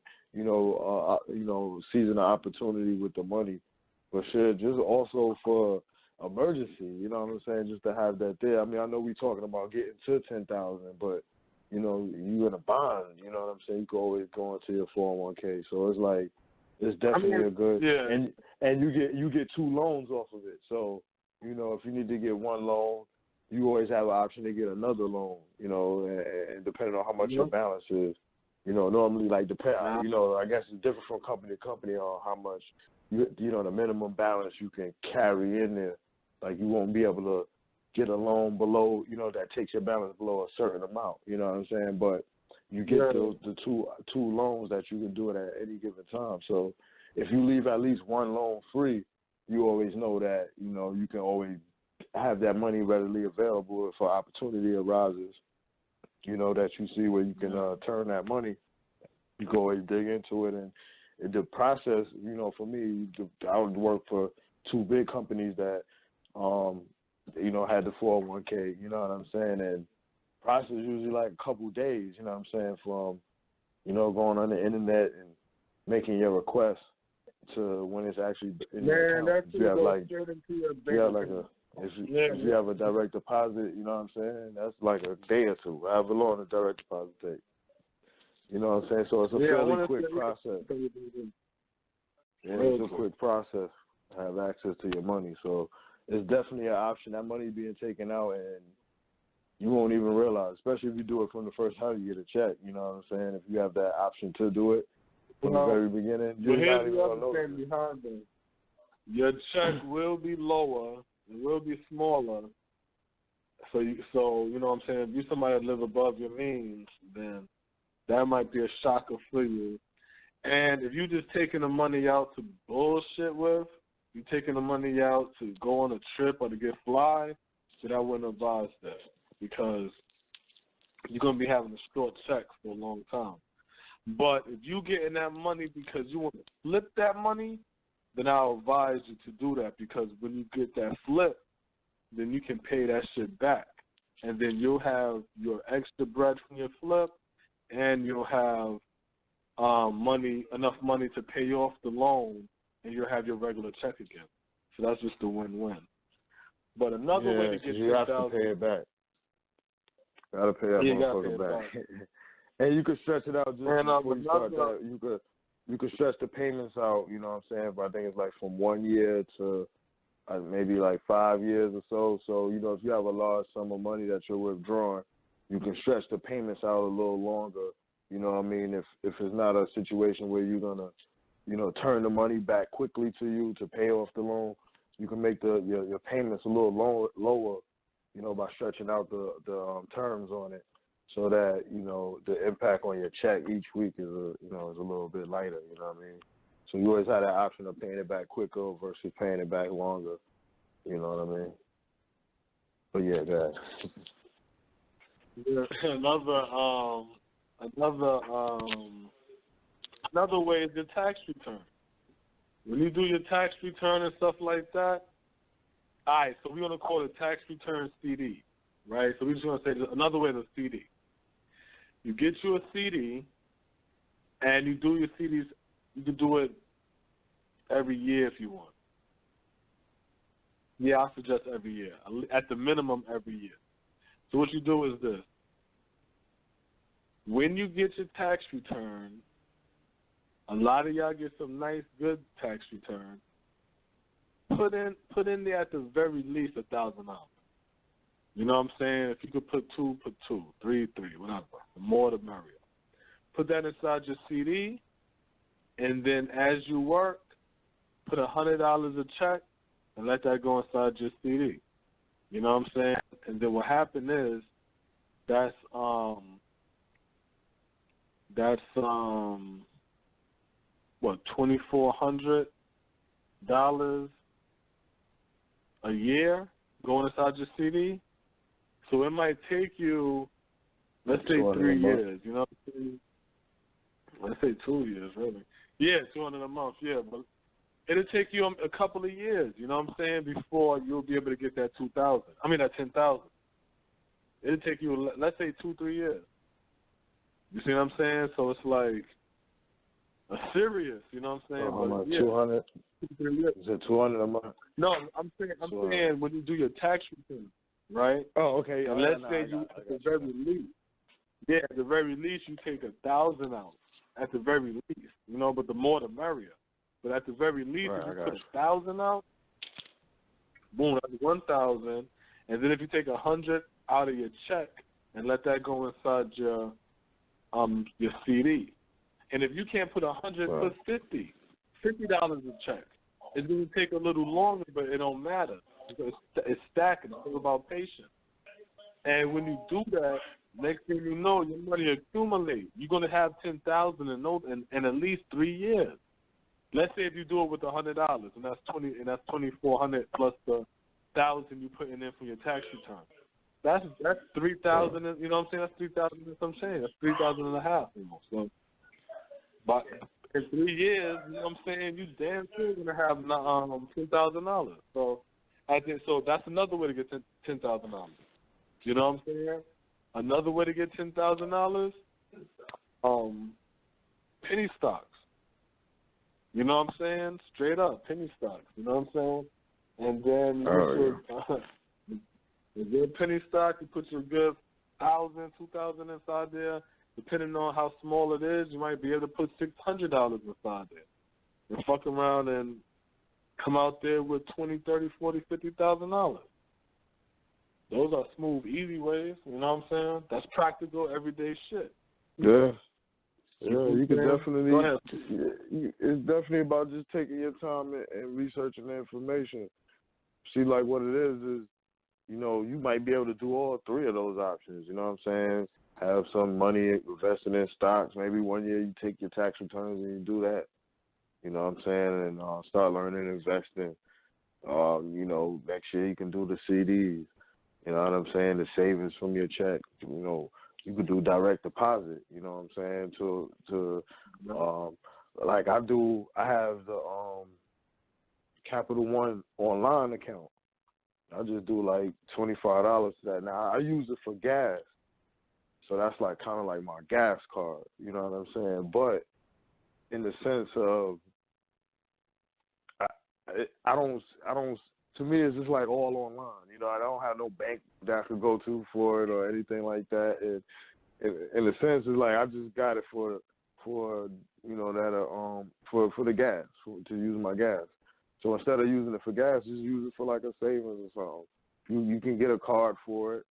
seizing the opportunity with the money. But sure, just also for emergency. You know what I'm saying? Just to have that there. I mean, I know we talking about getting to 10,000, but you know, you in a bond. You know what I'm saying? You can always go into your 401k. So it's like it's definitely a good. Yeah. And you get 2 loans off of it. So you know, if you need to get 1 loan, you always have an option to get another loan. You know, and depending on how much your balance is. You know, normally, like, you know, I guess it's different from company to company on how much, you know, the minimum balance you can carry in there. Like, you won't be able to get a loan below, you know, that takes your balance below a certain amount. You know what I'm saying? But you get the two loans that you can do it at any given time. So if you leave at least 1 loan free, you always know that, you know, you can always have that money readily available if an opportunity arises. You know, that you see where you can turn that money, you go always dig into it. And the process, you know, for me, I would work for 2 big companies that, you know, had the 401k, you know what I'm saying? And process usually like a couple days, you know what I'm saying, from, you know, going on the internet and making your request to when it's actually in your account. That's straight into your bank account. If you have a direct deposit, you know what I'm saying, that's like a day or 2. However long a direct deposit takes. You know what I'm saying? So it's a fairly quick process. It's a quick process to have access to your money. So it's definitely an option. That money being taken out and you won't even realize, especially if you do it from the first time you get a check. You know what I'm saying? If you have that option to do it from the very beginning, you're not even going to know. Behind it. Your check will be lower. It will be smaller. So you know what I'm saying? If you're somebody that live above your means, then that might be a shocker for you. And if you're just taking the money out to bullshit with, you're taking the money out to go on a trip or to get fly, then I wouldn't advise that because you're going to be having a short check for a long time. But if you're getting that money because you want to flip that money, then I'll advise you to do that because when you get that flip, then you can pay that shit back. And then you'll have your extra bread from your flip and you'll have enough money to pay off the loan and you'll have your regular check again. So that's just a win-win. But another way to get you have to pay it back. You got to pay that motherfucker back. And you could stretch it out just before you start that. You could stretch the payments out, you know what I'm saying? But I think it's like from 1 year to maybe like 5 years or so. So, you know, if you have a large sum of money that you're withdrawing, you can stretch the payments out a little longer. You know what I mean? If it's not a situation where you're going to, you know, turn the money back quickly to you to pay off the loan, you can make your payments a little lower, you know, by stretching out the terms on it. So that, you know, the impact on your check each week is a little bit lighter, you know what I mean? So you always have that option of paying it back quicker versus paying it back longer, you know what I mean? But yeah, go ahead. Another way is your tax return. When you do your tax return and stuff like that, all right, so we're going to call it tax return CD, right? So we're just going to say another way is a CD. You get you a CD, and you do your CDs. You can do it every year if you want. Yeah, I suggest every year. At the minimum, every year. So what you do is this. When you get your tax return, a lot of y'all get some nice, good tax returns. Put in there at the very least $1,000. You know what I'm saying? If you could put 2, put 2, 3, whatever. The more the merrier. Put that inside your CD, and then as you work, put $100 a check and let that go inside your CD. You know what I'm saying? And then what happened is that's $2,400 a year going inside your CD. So it might take you, let's say 3 years, you know what I'm saying? Let's say 2 years, really. Yeah, $200 a month, yeah, but it'll take you a couple of years, you know what I'm saying, before you'll be able to get that $10,000. It'll take you, let's say 2-3 years. You see what I'm saying? So it's like, serious, you know what I'm saying? So how much? Yeah. 200? Is it 200 a month? No, I'm saying when you do your tax return, right? Oh, okay. And let's say you at the very least, at the very least you take 1,000 out at the very least, you know. But the more the merrier. But at the very least, if you put 1,000 out, boom, that's 1,000. And then if you take 100 out of your check and let that go inside your CD, and if you can't put 100, put $50 a check. It's going to take a little longer, but it don't matter. It's stacking. It's all about patience. And when you do that, next thing you know, your money accumulates. You're going to have $10,000 in at least 3 years. Let's say if you do it with $100, and that's $2,400 plus the $1,000 you putting in for your tax return. That's $3,000. You know what I'm saying? That's $3,000 and some change. That's $3,500 almost. So, but in 3 years, you know what I'm saying, you damn sure gonna have $10,000. So I think that's another way to get $10,000. You know what I'm saying? Another way to get $10,000, penny stocks. You know what I'm saying? Straight up penny stocks. You know what I'm saying? And then if you're a penny stock, you put your good 1,000, 2,000 inside there. Depending on how small it is, you might be able to put $600 inside there and fuck around and come out there with $20,000, $30,000, $40,000, $50,000. Those are smooth, easy ways. You know what I'm saying? That's practical, everyday shit. Yeah. Yeah, you can definitely. Go ahead. It's definitely about just taking your time and researching the information. See, like what it is, you know, you might be able to do all three of those options. You know what I'm saying? Have some money invested in stocks. Maybe 1 year you take your tax returns and you do that. You know what I'm saying? And start learning investing. You know, next year you can do the CDs. You know what I'm saying? The savings from your check. You know, you could do direct deposit. You know what I'm saying? To like I do. I have the Capital One online account. I just do like $25 to that. Now I use it for gas. So that's like kind of like my gas card, you know what I'm saying? But in the sense of, I don't. To me, it's just like all online. You know, I don't have no bank that I could go to for it or anything like that. In a sense, it's like I just got it for you know that for the gas to use my gas. So instead of using it for gas, just use it for like a savings or something. You can get a card for it.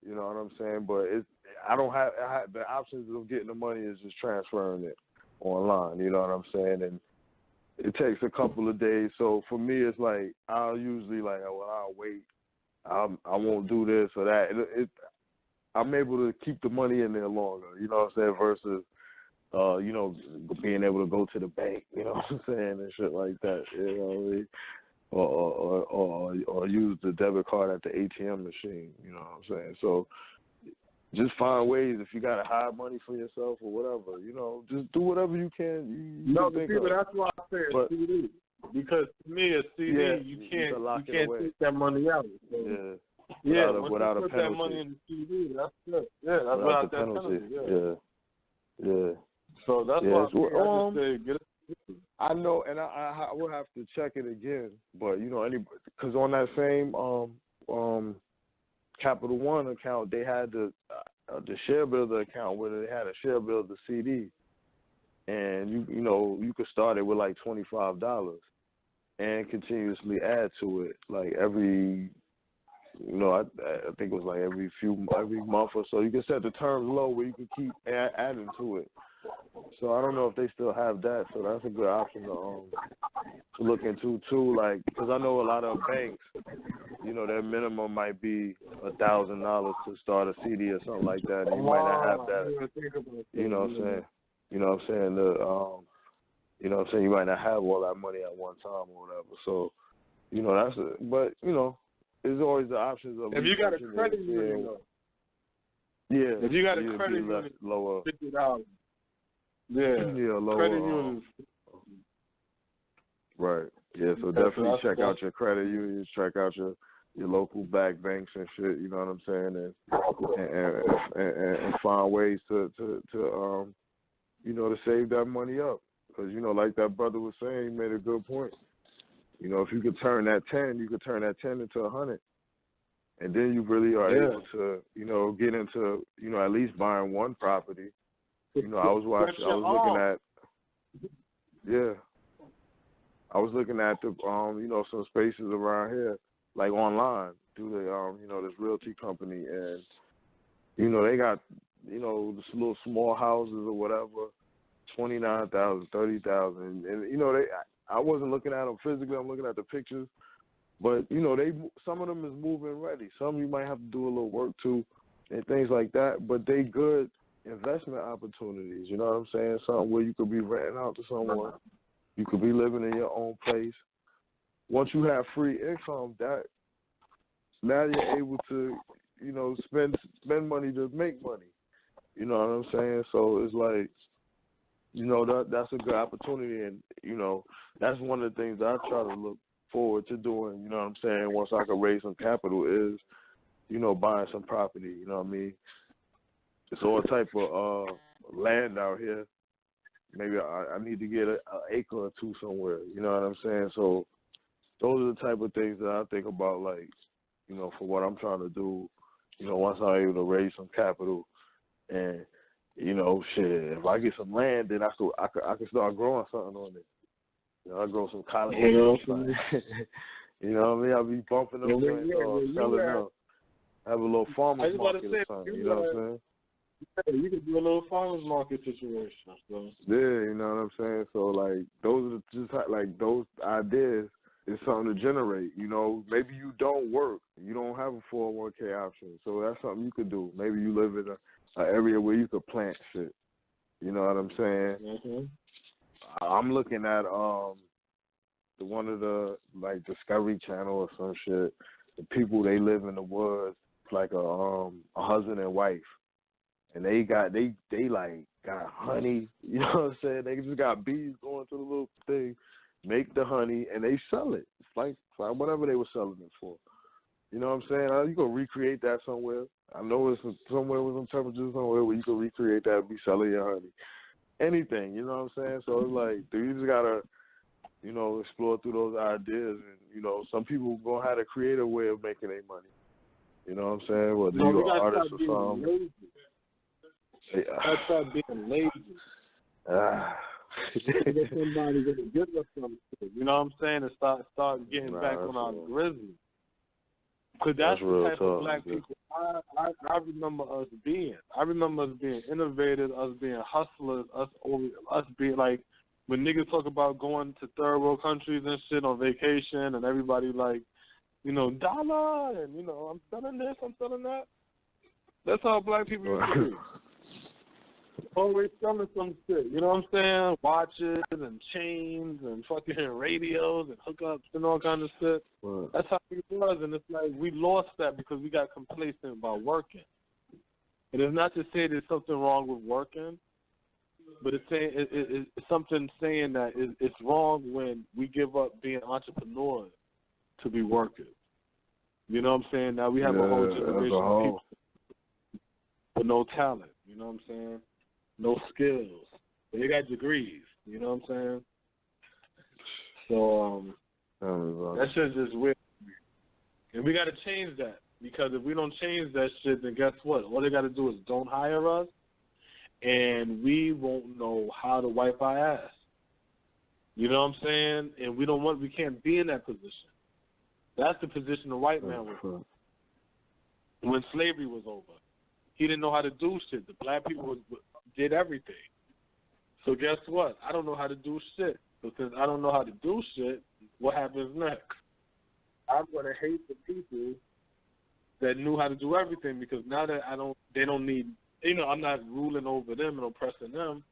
You know what I'm saying? But I have the options of getting the money is just transferring it online. You know what I'm saying? And it takes a couple of days. So for me, it's like I'll usually like, well, I'll wait. I won't do this or that. I'm able to keep the money in there longer. You know what I'm saying? Versus, you know, being able to go to the bank. You know what I'm saying? And shit like that. You know what I mean? Or use the debit card at the ATM machine, you know what I'm saying? So just find ways if you gotta hide money for yourself or whatever, you know, just do whatever you can. That's why I say a CD. Because to me a CD you can't take that money out. So, without a penalty. That money in the CD, that's good. Yeah, that's without that penalty. Yeah. So that's why I just say get it. I know, and I will have to check it again, but you know, because on that same Capital One account, they had the Share Builder account where they had a Share Builder CD, and you know you could start it with like $25 and continuously add to it, like every. You know, I think it was like every month or so. You can set the terms low where you can keep adding to it. So I don't know if they still have that. So that's a good option to look into too. Like, because I know a lot of banks, you know, their minimum might be $1,000 to start a CD or something like that. And you might not have that. You know what I'm saying? You know what I'm saying? You know what I'm saying? You might not have all that money at one time or whatever. So, you know, that's it. But you know. There's always the options of if you got a credit union, if you got a credit union, lower $50. Lower credit unions. Right. Yeah. So definitely check out your credit unions, check out your local banks and shit. You know what I'm saying, and find ways to you know to save that money up. because like that brother was saying, he made a good point. If you could turn that 10, you could turn that 10 into 100, and then you really are able to get into at least buying one property. I was looking at the some spaces around here, like online, through the this realty company, and they got this little small houses or whatever, 29,000, 30,000, and I wasn't looking at them physically. I'm looking at the pictures, but some of them is move-in ready. Some you might have to do a little work to, and things like that. But they good investment opportunities. You know what I'm saying? Something where you could be renting out to someone. You could be living in your own place. Once you have free income, now you're able to, spend money to make money. You know what I'm saying? So it's like, that's a good opportunity, and that's one of the things that I try to look forward to doing. You know what I'm saying? Once I can raise some capital, is buying some property. You know what I mean? It's all type of land out here. Maybe I need to get an acre or two somewhere. You know what I'm saying? So those are the type of things that I think about, like, for what I'm trying to do. Once I'm able to raise some capital, and shit, if I get some land, then I can start growing something on it. I grow some collard greens. You know what I mean? I'll be bumping them things or selling them. Have a little farmer's market or something. You know what I'm saying? Yeah, you could do a little farmer's market situation. So. Yeah, you know what I'm saying? So, like, those are just, like, those ideas is something to generate. Maybe you don't work. You don't have a 401k option. So that's something you could do. Maybe you live in an area where you could plant shit. You know what I'm saying? Mm-hmm. I'm looking at one of the, like, Discovery Channel or some shit. The people, they live in the woods, like a husband and wife. And they got honey, you know what I'm saying? They just got bees going to the little thing, make the honey, and they sell it. It's like whatever they were selling it for. You know what I'm saying? You can recreate that somewhere. I know it's somewhere with some temperatures somewhere where you can recreate that and be selling your honey. Anything, you know what I'm saying? So it's like, you just got to, explore through those ideas. And, some people going to have a creative way of making their money. You know what I'm saying? Whether you're an artist or something. That's not being lazy. Somebody gonna give us some shit, you know what I'm saying? And start getting back on our grizzly. Because that's the type of black people I remember us being. I remember us being innovators, us being hustlers, us being like, when niggas talk about going to third world countries and shit on vacation, and everybody like, dollar, and I'm selling this, I'm selling that. That's how black people used to be. Always selling some shit, you know what I'm saying? Watches and chains and fucking radios and hookups and all kind of shit. Right. That's how it was, and it's like we lost that because we got complacent about working. And it's not to say there's something wrong with working, but it's something saying that it's wrong when we give up being entrepreneurs to be workers. You know what I'm saying? Now we have a whole generation of people with no talent, you know what I'm saying? No skills. But they got degrees, you know what I'm saying? So that shit's just weird. And we got to change that, because if we don't change that shit, then guess what? All they got to do is don't hire us, and we won't know how to wipe our ass. You know what I'm saying? And we can't be in that position. That's the position the white man was in when slavery was over. He didn't know how to do shit. The black people did everything. So guess what? I don't know how to do shit. So since I don't know how to do shit, what happens next? I'm gonna hate the people that knew how to do everything, because now that they don't need, I'm not ruling over them and oppressing them.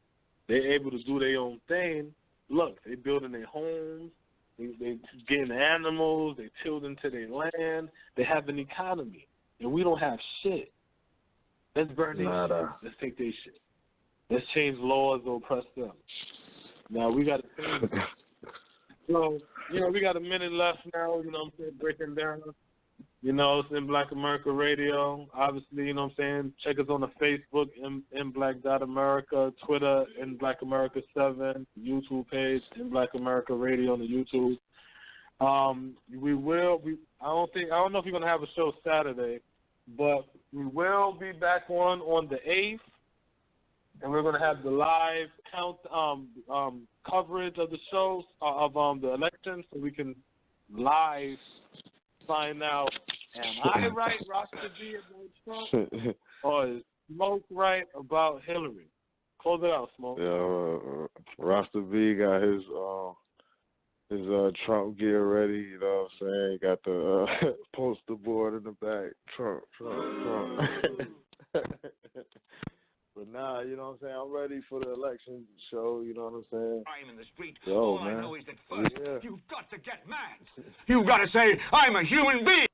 They're able to do their own thing. Look, they building their homes. They getting animals. They tilled into their land. They have an economy, and we don't have shit. Let's burn their shit. Let's take their shit. Let's change laws to oppress them. Now we got to change it. So, we got a minute left now, breaking down. You know, it's In Black America Radio. Obviously, you know what I'm saying? Check us on the Facebook, In Black America, Twitter, In Black America 7, YouTube page, In Black America Radio on the YouTube. I don't know if you're gonna have a show Saturday, but we will be back on the 8th, and we're gonna have the live coverage of the shows of the election, so we can live find out, am I right, Rasta B, about Trump, or is Smoke right about Hillary? Close it out, Smoke. Yeah, Rasta B got his Trump gear ready. You know what I'm saying? Got the poster board in the back. Trump. But nah, you know what I'm saying? I'm ready for the election show, you know what I'm saying? I'm in the street. Yo, All man. I know is that first, you've got to get mad. You've got to say, I'm a human being.